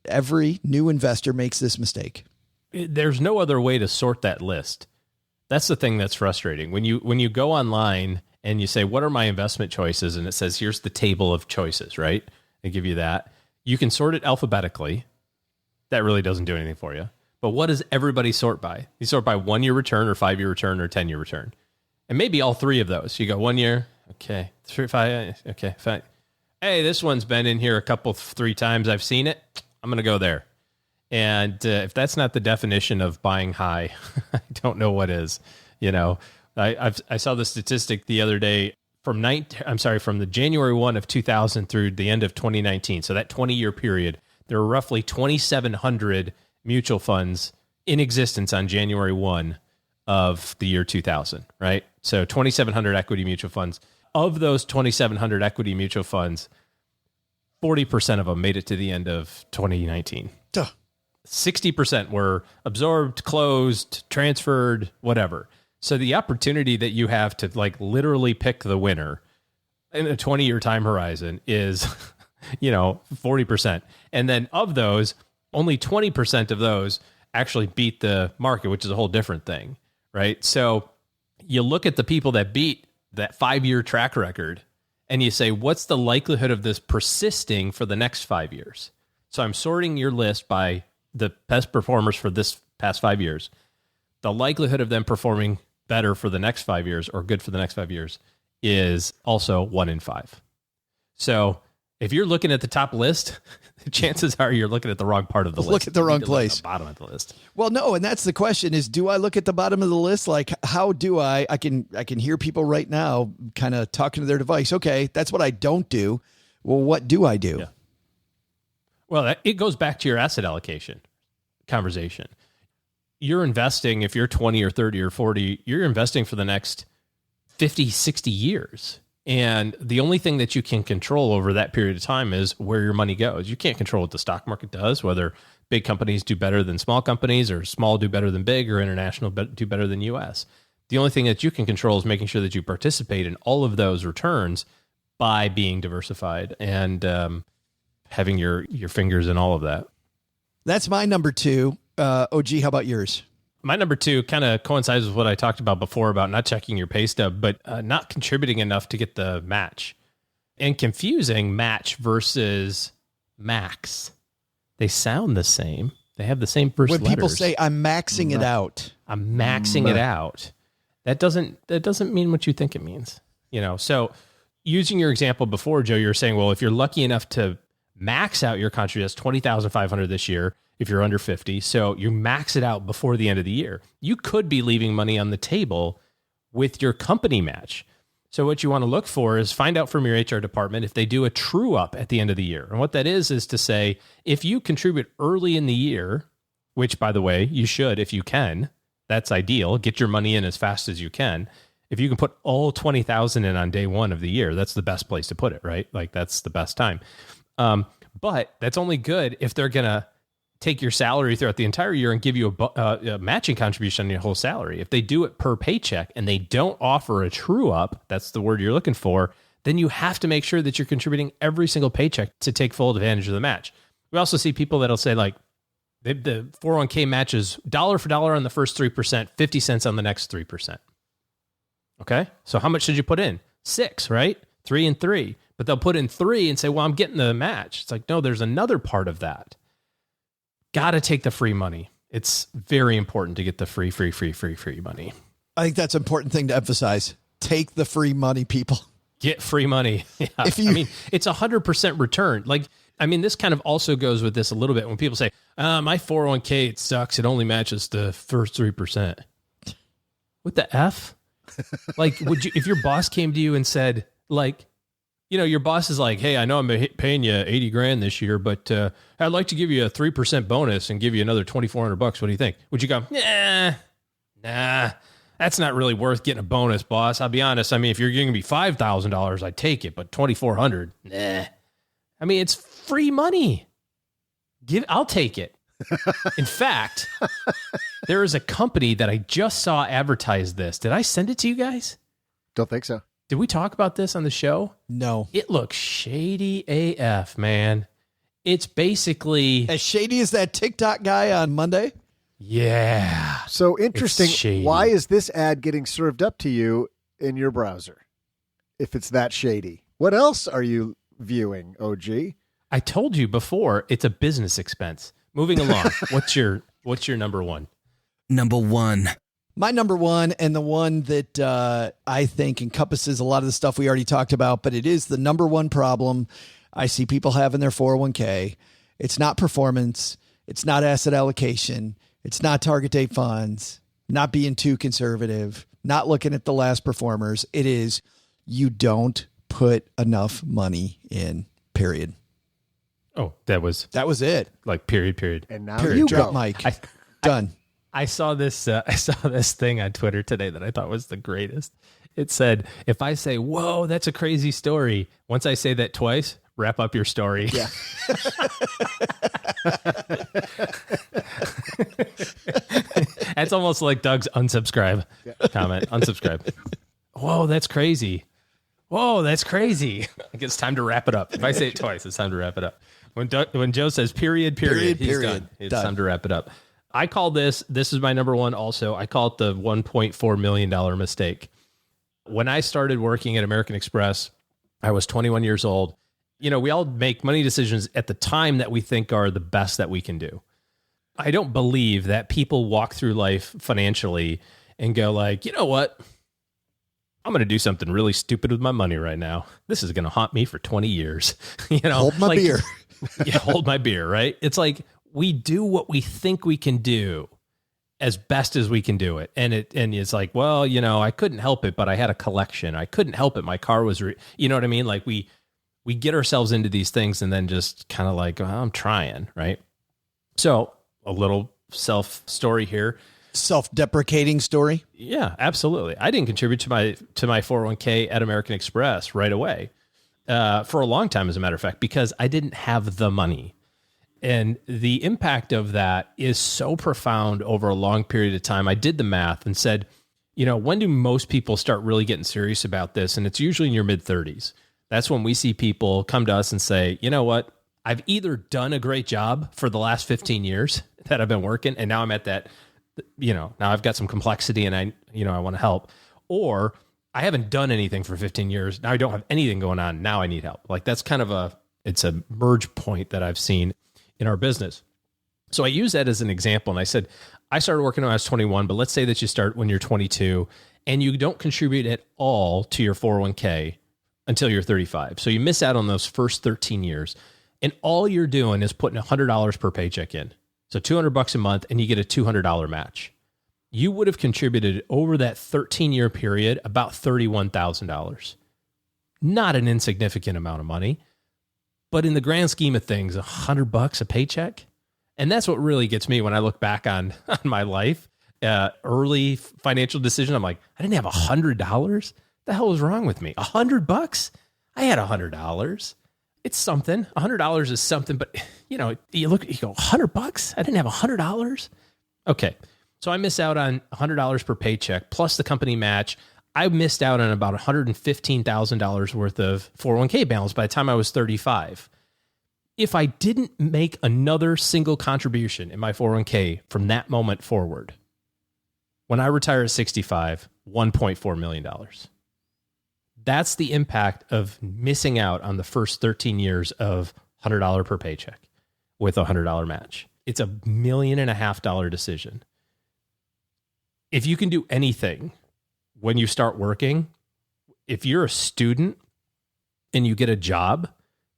every new investor makes this mistake. There's no other way to sort that list. That's the thing that's frustrating. When you go online and you say, what are my investment choices? And it says, here's the table of choices, right? They give you that. You can sort it alphabetically. That really doesn't do anything for you. But what does everybody sort by? You sort by 1-year return or 5-year return or 10-year return. And maybe all 3 of those. You go 1 year. Okay. 3, 5. Okay. Fine. Hey, this one's been in here 3 times. I've seen it. I'm going to go there. And if that's not the definition of buying high, I don't know what is. You know, I saw the statistic the other day from the January 1 of 2000 through the end of 2019. So that 20-year period, there were roughly 2,700 mutual funds in existence on January 1 of the year 2000, right? So 2,700 equity mutual funds. Of those 2,700 equity mutual funds, 40% of them made it to the end of 2019. Duh. 60% were absorbed, closed, transferred, whatever. So the opportunity that you have to like literally pick the winner in a 20-year time horizon is, 40%. And then of those, only 20% of those actually beat the market, which is a whole different thing, right? So you look at the people that beat that 5-year track record and you say, what's the likelihood of this persisting for the next 5 years? So I'm sorting your list by the best performers for this past 5 years. The likelihood of them performing better for the next 5 years or good for the next 5 years is also 1 in 5. So if you're looking at the top list, the chances are you're looking at the wrong part of the list. Look at the wrong place. Look at the bottom of the list. Well, no, and that's the question is, do I look at the bottom of the list? Like, how do I can hear people right now kind of talking to their device. Okay, that's what I don't do. Well, what do I do? Yeah. Well, it goes back to your asset allocation conversation. You're investing, if you're 20 or 30 or 40, you're investing for the next 50, 60 years. And the only thing that you can control over that period of time is where your money goes. You can't control what the stock market does, whether big companies do better than small companies or small do better than big or international do better than US. The only thing that you can control is making sure that you participate in all of those returns by being diversified and having your fingers in all of that. That's my number 2. OG, how about yours? My number 2 kind of coincides with what I talked about before about not checking your pay stub, but not contributing enough to get the match. And confusing match versus max. They sound the same. They have the same first letters. When people say, I'm maxing it out. I'm maxing it out. That doesn't mean what you think it means. So using your example before, Joe, you were saying, well, if you're lucky enough to max out your contribution, that's $20,500 this year if you're under 50. So you max it out before the end of the year. You could be leaving money on the table with your company match. So what you want to look for is find out from your HR department if they do a true up at the end of the year. And what that is to say, if you contribute early in the year, which by the way, you should, if you can, that's ideal. Get your money in as fast as you can. If you can put all 20,000 in on day one of the year, that's the best place to put it, right? Like that's the best time. But that's only good if they're going to take your salary throughout the entire year and give you a matching contribution on your whole salary. If they do it per paycheck and they don't offer a true up, that's the word you're looking for, then you have to make sure that you're contributing every single paycheck to take full advantage of the match. We also see people that'll say like the 401k matches dollar for dollar on the first 3%, 50 cents on the next 3%. Okay. So how much should you put in? 6, right? 3 and 3. But they'll put in 3 and say, well, I'm getting the match. It's like, no, there's another part of that. Got to take the free money. It's very important to get the free money. I think that's an important thing to emphasize. Take the free money, people. Get free money. Yeah. It's 100% return. This kind of also goes with this a little bit when people say, my 401k, it sucks. It only matches the first 3%. What the F? Would you, if your boss came to you and said, your boss is like, hey, I know I'm paying you $80,000 this year, but I'd like to give you a 3% bonus and give you another $2,400. What do you think? Would you go, nah, that's not really worth getting a bonus, boss. I'll be honest. If you're giving me $5,000, I'd take it, but $2,400, nah. It's free money. I'll take it. In fact, there is a company that I just saw advertise this. Did I send it to you guys? Don't think so. Did we talk about this on the show? No. It looks shady AF, man. It's basically as shady as that TikTok guy on Monday. Yeah. So interesting. Why is this ad getting served up to you in your browser? If it's that shady, what else are you viewing, OG? I told you before, it's a business expense. Moving along. What's your number 1? Number 1. My number 1, and the one that I think encompasses a lot of the stuff we already talked about, but it is the number 1 problem I see people have in their 401k. It's not performance. It's not asset allocation. It's not target date funds, not being too conservative, not looking at the last performers. It is you don't put enough money in, period. Oh, that was it. like period. And now Period. you Drop go. mic. Done. I saw this thing on Twitter today that I thought was the greatest. It said, if I say, whoa, that's a crazy story, once I say that twice, wrap up your story. Yeah. That's almost like Doug's unsubscribe comment. Unsubscribe. Whoa, that's crazy. Whoa, that's crazy. Like it's time to wrap it up. If I say it twice, it's time to wrap it up. When Joe says period, he's done. It's time to wrap it up. I call this is my number one also. I call it the $1.4 million mistake. When I started working at American Express, I was 21 years old. You know, we all make money decisions at the time that we think are the best that we can do. I don't believe that people walk through life financially and go like, you know what? I'm going to do something really stupid with my money right now. This is going to haunt me for 20 years. You know, Hold my beer. Yeah, hold my beer, right? It's like we do what we think we can do as best as we can do it. And it's like, well, you know, I couldn't help it, but I had a collection. I couldn't help it. My car was, you know what I mean? Like we get ourselves into these things and then just kind of like, well, I'm trying, right? So a little self story here. Self-deprecating story. Yeah, absolutely. I didn't contribute to my 401k at American Express right away for a long time, as a matter of fact, because I didn't have the money. And the impact of that is so profound over a long period of time. I did the math and said, you know, when do most people start really getting serious about this? And it's usually in your mid-30s. That's when we see people come to us and say, you know what? I've either done a great job for the last 15 years that I've been working, and now I'm at that, you know, now I've got some complexity and I want to help, or I haven't done anything for 15 years. Now I don't have anything going on. Now I need help. Like that's kind of it's a merge point that I've seen in our business. So I use that as an example. And I said, I started working when I was 21, but let's say that you start when you're 22 and you don't contribute at all to your 401k until you're 35. So you miss out on those first 13 years. And all you're doing is putting $100 per paycheck in. So $200 a month and you get a $200 match. You would have contributed over that 13-year period about $31,000. Not an insignificant amount of money, but in the grand scheme of things, $100 a paycheck. And that's what really gets me when I look back on my life, early financial decision. I'm like, I didn't have $100. The hell was wrong with me? $100? I had $100. It's something. $100 is something, but you know, you go, $100? I didn't have $100. Okay. So I miss out on $100 per paycheck plus the company match. I missed out on about $115,000 worth of 401k balance by the time I was 35. If I didn't make another single contribution in my 401k from that moment forward, when I retire at 65, $1.4 million. That's the impact of missing out on the first 13 years of $100 per paycheck with a $100 match. It's $1.5 million decision. If you can do anything when you start working, if you're a student and you get a job,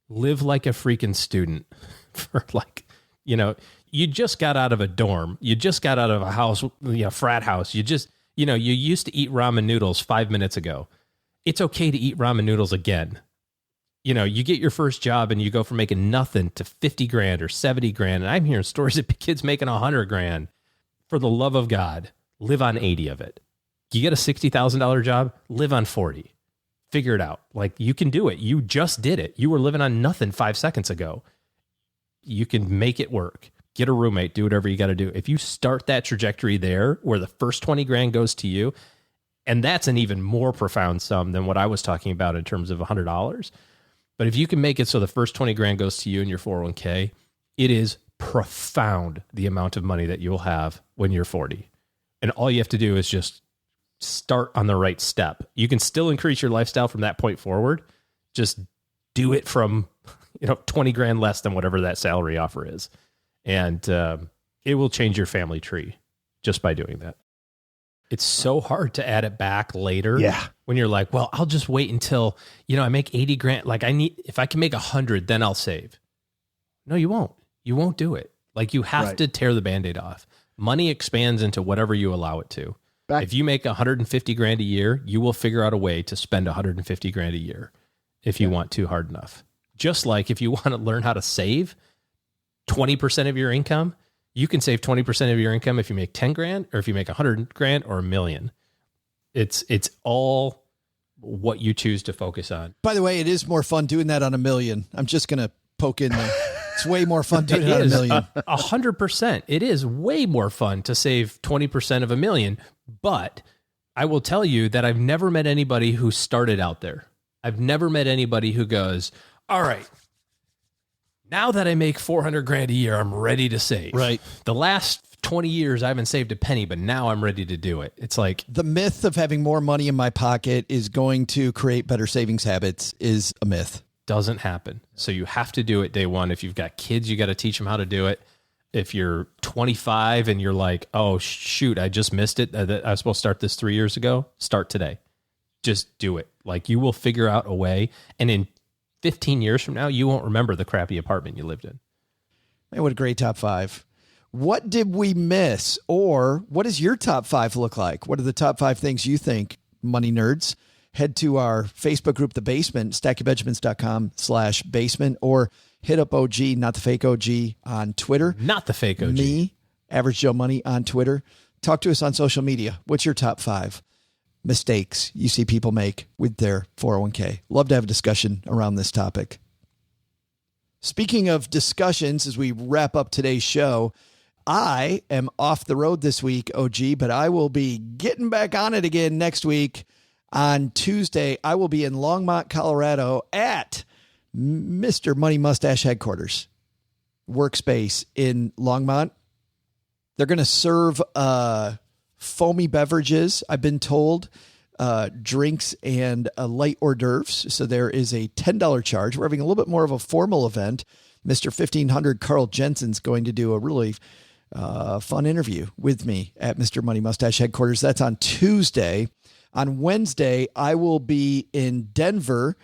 live like a freaking student for like, you know, you just got out of a dorm. You just got out of a house, frat house. You used to eat ramen noodles 5 minutes ago. It's okay to eat ramen noodles again. You know, you get your first job and you go from making nothing to 50 grand or 70 grand. And I'm hearing stories of kids making 100 grand. For the love of God, live on 80 of it. You get a $60,000 job, live on 40. Figure it out. Like you can do it. You just did it. You were living on nothing 5 seconds ago. You can make it work. Get a roommate, do whatever you got to do. If you start that trajectory there where the first 20 grand goes to you, and that's an even more profound sum than what I was talking about in terms of $100. But if you can make it so the first 20 grand goes to you in your 401k, it is profound the amount of money that you'll have when you're 40. And all you have to do is just start on the right step. You can still increase your lifestyle from that point forward. Just do it from, 20 grand less than whatever that salary offer is. And it will change your family tree just by doing that. It's so hard to add it back later. Yeah. When you're like, well, I'll just wait until, I make 80 grand. Like if I can make 100, then I'll save. No, you won't. You won't do it. Like you have to tear the Band-Aid off. Money expands into whatever you allow it to. If you make 150 grand a year, you will figure out a way to spend 150 grand a year if you want to hard enough. Just like if you want to learn how to save 20% of your income, you can save 20% of your income if you make 10 grand or if you make 100 grand or $1 million. It's all what you choose to focus on. By the way, it is more fun doing that on $1 million. I'm just going to poke in there. It's way more fun doing it on $1 million. 100%. It is way more fun to save 20% of $1 million. But I will tell you that I've never met anybody who started out there. I've never met anybody who goes, all right, now that I make 400 grand a year, I'm ready to save. Right. The last 20 years, I haven't saved a penny, but now I'm ready to do it. It's like the myth of having more money in my pocket is going to create better savings habits is a myth. Doesn't happen. So you have to do it day one. If you've got kids, you got to teach them how to do it. If you're 25 and you're like, oh, shoot, I just missed it. I was supposed to start this 3 years ago. Start today. Just do it. Like you will figure out a way. And in 15 years from now, you won't remember the crappy apartment you lived in. Man, what a great top five. What did we miss? Or what does your top five look like? What are the top five things you think, money nerds? Head to our Facebook group, The Basement, stackingbenjamins.com/basement, or hit up OG, not the fake OG, on Twitter. Not the fake OG. Me, Average Joe Money on Twitter. Talk to us on social media. What's your top five mistakes you see people make with their 401k? Love to have a discussion around this topic. Speaking of discussions, as we wrap up today's show, I am off the road this week, OG, but I will be getting back on it again next week. On Tuesday, I will be in Longmont, Colorado at Mr. Money Mustache headquarters, workspace in Longmont. They're going to serve foamy beverages, I've been told, drinks and light hors d'oeuvres. So there is a $10 charge. We're having a little bit more of a formal event. Mr. 1500 Carl Jensen's going to do a really fun interview with me at Mr. Money Mustache headquarters. That's on Tuesday. On Wednesday, I will be in Denver.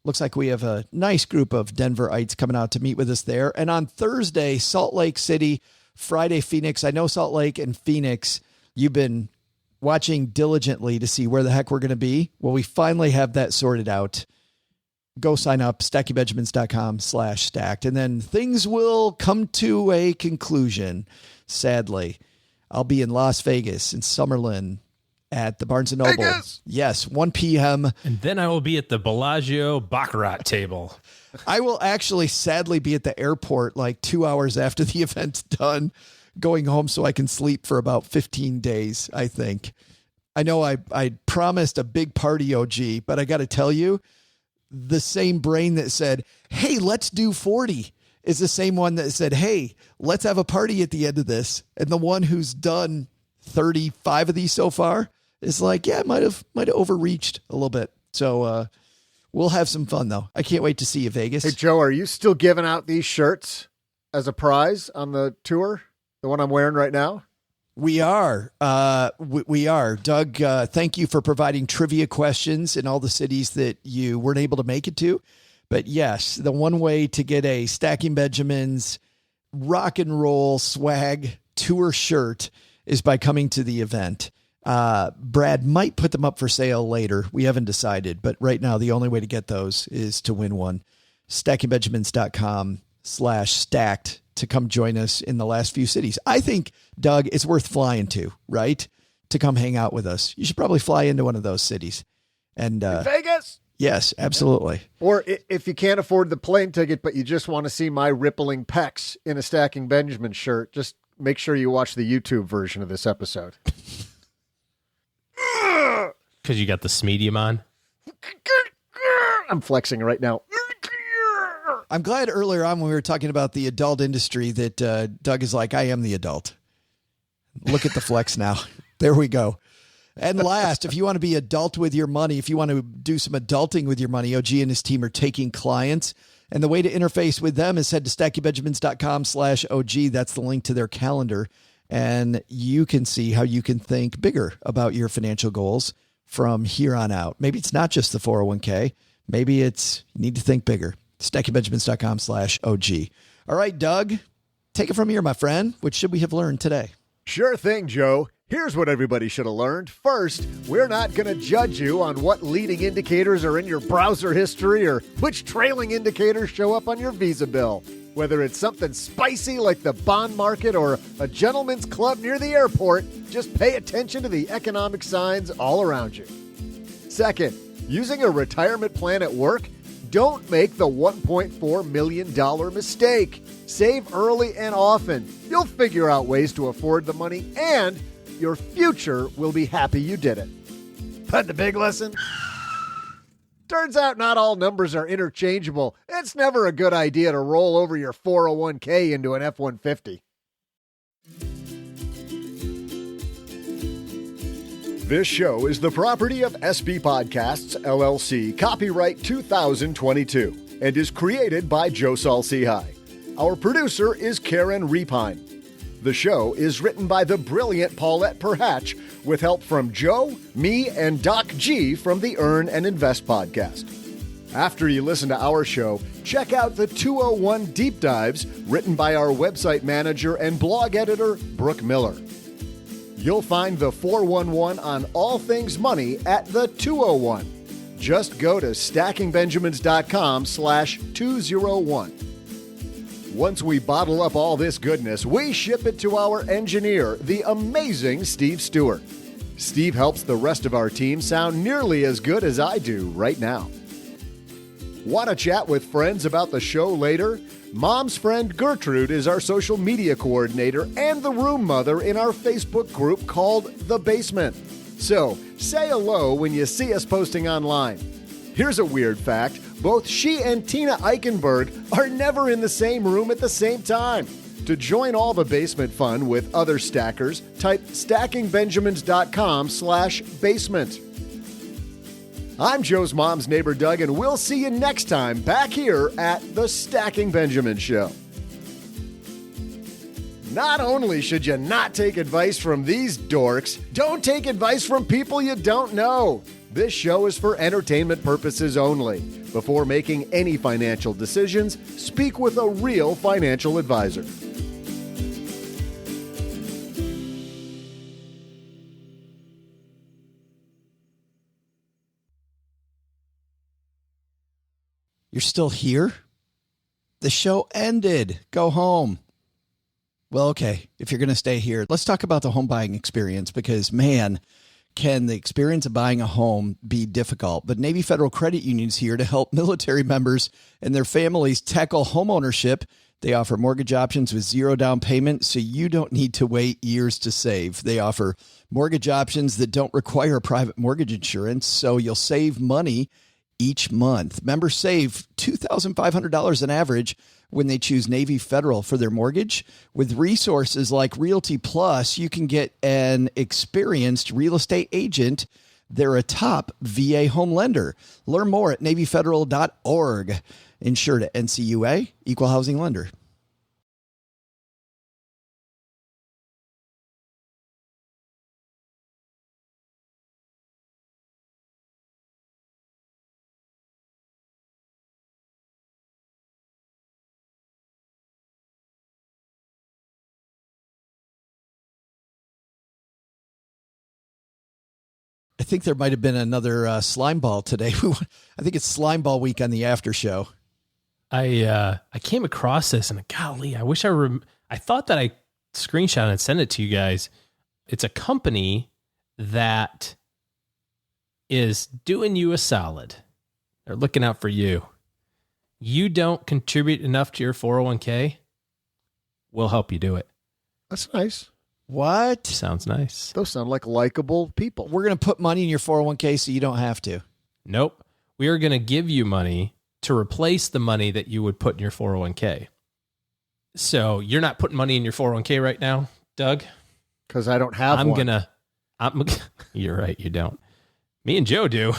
Looks like we have a nice group of Denverites coming out to meet with us there. And on Thursday, Salt Lake City, Friday, Phoenix. I know Salt Lake and Phoenix, you've been watching diligently to see where the heck we're going to be. Well, we finally have that sorted out. Go sign up, stackingbenjamins.com/stacked. And then things will come to a conclusion, sadly. I'll be in Las Vegas, in Summerlin, at the Barnes & Noble. Vegas. Yes, 1 p.m. And then I will be at the Bellagio Baccarat table. I will actually sadly be at the airport like 2 hours after the event's done, going home so I can sleep for about 15 days, I think. I know I promised a big party, OG, but I got to tell you, the same brain that said, hey, let's do 40 is the same one that said, hey, let's have a party at the end of this. And the one who's done 35 of these so far is like, yeah, might have overreached a little bit. So we'll have some fun, though. I can't wait to see you, Vegas. Hey, Joe, are you still giving out these shirts as a prize on the tour? The one I'm wearing right now? We are. We are. Doug, thank you for providing trivia questions in all the cities that you weren't able to make it to. But yes, the one way to get a Stacking Benjamins rock and roll swag tour shirt is by coming to the event. Brad might put them up for sale later. We haven't decided, but right now the only way to get those is to win one. stackingbenjamins.com/stacked to come join us in the last few cities. I think, Doug, it's worth flying to, right? To come hang out with us. You should probably fly into one of those cities. And Vegas? Yes, absolutely. Or if you can't afford the plane ticket, but you just want to see my rippling pecs in a Stacking Benjamin shirt, just make sure you watch the YouTube version of this episode. Because you got the Smedium on? I'm flexing right now. I'm glad earlier on when we were talking about the adult industry that Doug is like, I am the adult. Look at the flex now. There we go. And last, if you want to be adult with your money, if you want to do some adulting with your money, OG and his team are taking clients. And the way to interface with them is head to stackingbenjamins.com/OG. That's the link to their calendar. And you can see how you can think bigger about your financial goals from here on out. Maybe it's not just the 401k. Maybe it's you need to think bigger. stackingbenjamins.com/OG. All right, Doug, Take it from here, my friend. What should we have learned today? Sure thing, Joe. Here's what everybody should have learned. First, we're not going to judge you on what leading indicators are in your browser history or which trailing indicators show up on your Visa bill. Whether it's something spicy like the bond market or a gentleman's club near the airport, just pay attention to the economic signs all around you. Second, using a retirement plan at work, don't make the $1.4 million mistake. Save early and often. You'll figure out ways to afford the money, and your future will be happy you did it. But the big lesson? Turns out not all numbers are interchangeable. It's never a good idea to roll over your 401k into an F-150. This show is the property of SB Podcasts, LLC, copyright 2022, and is created by Joe Saul-Sehy. Our producer is Karen Repine. The show is written by the brilliant Paulette Perhatch with help from Joe, me, and Doc G from the Earn and Invest podcast. After you listen to our show, check out the 201 Deep Dives written by our website manager and blog editor, Brooke Miller. You'll find the 411 on all things money at the 201. Just go to stackingbenjamins.com/201. Once we bottle up all this goodness, we ship it to our engineer, the amazing Steve Stewart. Steve helps the rest of our team sound nearly as good as I do right now. Want to chat with friends about the show later? Mom's friend Gertrude is our social media coordinator and the room mother in our Facebook group called The Basement. So, say hello when you see us posting online. Here's a weird fact. Both she and Tina Eichenberg are never in the same room at the same time. To join all the basement fun with other stackers, type stackingbenjamins.com/basement. I'm Joe's mom's neighbor, Doug, and we'll see you next time back here at the Stacking Benjamin Show. Not only should you not take advice from these dorks, don't take advice from people you don't know. This show is for entertainment purposes only. Before making any financial decisions, speak with a real financial advisor. You're still here? The show ended. Go home. Well, okay, if you're going to stay here, let's talk about the home buying experience because, man, can the experience of buying a home be difficult. But Navy Federal Credit Union is here to help military members and their families tackle homeownership. They offer mortgage options with zero down payment, so you don't need to wait years to save. They offer mortgage options that don't require private mortgage insurance, so you'll save money each month. Members save $2,500 on average when they choose Navy Federal for their mortgage. With resources like Realty Plus, you can get an experienced real estate agent. They're a top VA home lender. Learn more at NavyFederal.org. Insured at NCUA, Equal Housing Lender. I think there might have been another slime ball today. I think it's slime ball week on the after show. I came across this and golly, I wish I thought that I screenshot and sent it to you guys. It's a company that is doing you a solid. They're looking out for you. You don't contribute enough to your 401k, we'll help you do it. That's nice. What? Sounds nice. Those sound like likable people. We're going to put money in your 401k so you don't have to. Nope. We are going to give you money to replace the money that you would put in your 401k. So you're not putting money in your 401k right now, Doug? Because I don't have one. You're right, you don't. Me and Joe do.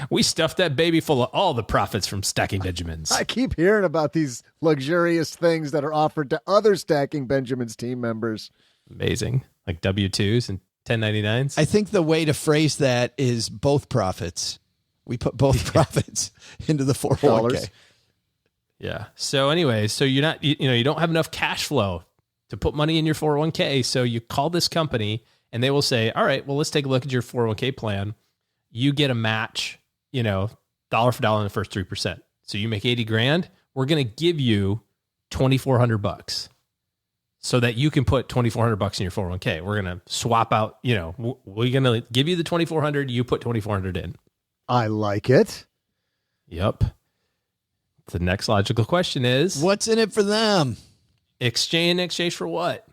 We stuffed that baby full of all the profits from Stacking Benjamins. I keep hearing about these luxurious things that are offered to other Stacking Benjamins team members. Amazing. Like W-2s and 1099s. I think the way to phrase that is both profits. We put both profits into the 401k. Yeah. So anyway, so you're not, you don't have enough cash flow to put money in your 401k. So you call this company and they will say, all right, well, let's take a look at your 401k plan. You get a match, dollar for dollar in the first 3%. So you make 80 grand. We're going to give you $2,400 so that you can put $2,400 in your 401k. We're going to swap out, we're going to give you the 2,400. You put 2,400 in. I like it. Yep. The next logical question is, what's in it for them? Exchange for what?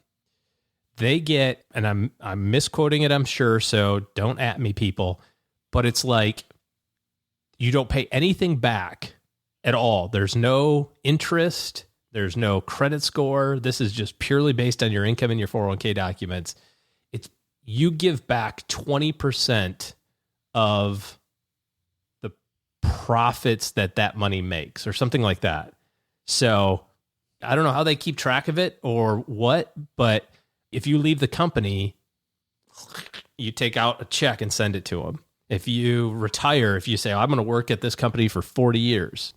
They get, and I'm misquoting it, I'm sure, so don't at me, people, but it's like you don't pay anything back at all. There's no interest. There's no credit score. This is just purely based on your income and your 401k documents. You give back 20% of the profits that money makes or something like that. So I don't know how they keep track of it or what, but if you leave the company, you take out a check and send it to them. If you retire, if you say, I'm going to work at this company for 40 years,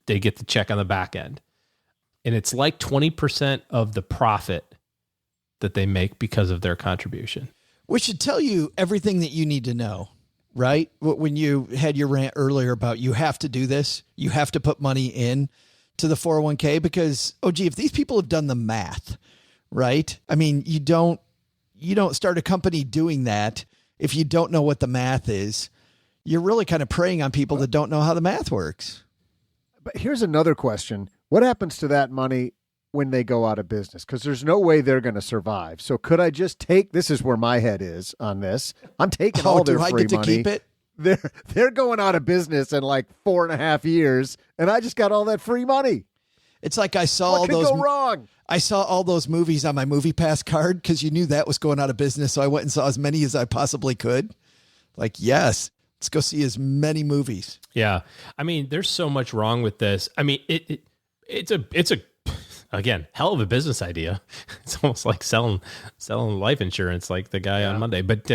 they get the check on the back end. And it's like 20% of the profit that they make because of their contribution. Which should tell you everything that you need to know, right? When you had your rant earlier about you have to do this, you have to put money in to the 401k because, if these people have done the math, right? I mean, you don't start a company doing that if you don't know what the math is. You're really kind of preying on people that don't know how the math works. But here's another question. What happens to that money when they go out of business? Because there's no way they're going to survive. So could I just take, this is where my head is on this. I'm taking all their free money. Do I get to keep it? They're going out of business in like 4.5 years, and I just got all that free money. It's like I saw what could go wrong? I saw all those movies on my Movie Pass card because you knew that was going out of business. So I went and saw as many as I possibly could. Like, yes, let's go see as many movies. Yeah. I mean, there's so much wrong with this. I mean, it's a again, hell of a business idea. It's almost like selling life insurance like the guy on Monday. But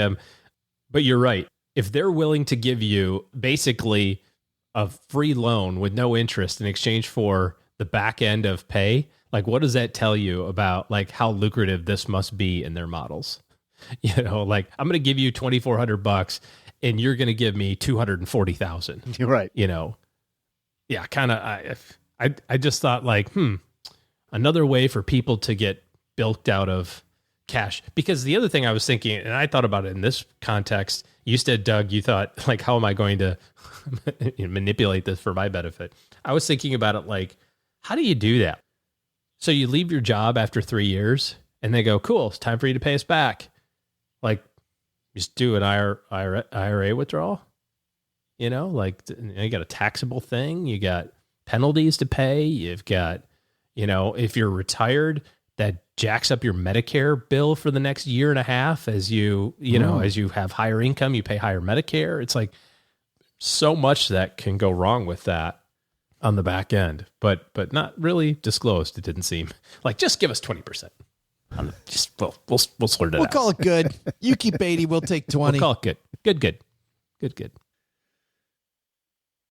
you're right. If they're willing to give you basically a free loan with no interest in exchange for the back end of pay, like what does that tell you about like how lucrative this must be in their models? Like I'm going to give you $2,400 and you're going to give me 240,000. You're right. Yeah, kind of. I just thought like, another way for people to get bilked out of cash. Because the other thing I was thinking, and I thought about it in this context, you said, Doug, you thought like, how am I going to manipulate this for my benefit? I was thinking about it like, how do you do that? So you leave your job after 3 years and they go, cool, it's time for you to pay us back. Like just do an IRA withdrawal, like you got a taxable thing. You got penalties to pay. You've got, if you're retired, that jacks up your Medicare bill for the next year and a half as as you have higher income, you pay higher Medicare. It's like so much that can go wrong with that on the back end, but not really disclosed. It didn't seem like just give us 20%. We'll sort it out. We'll call it good. You keep 80, we'll take 20. We'll call it good. Good.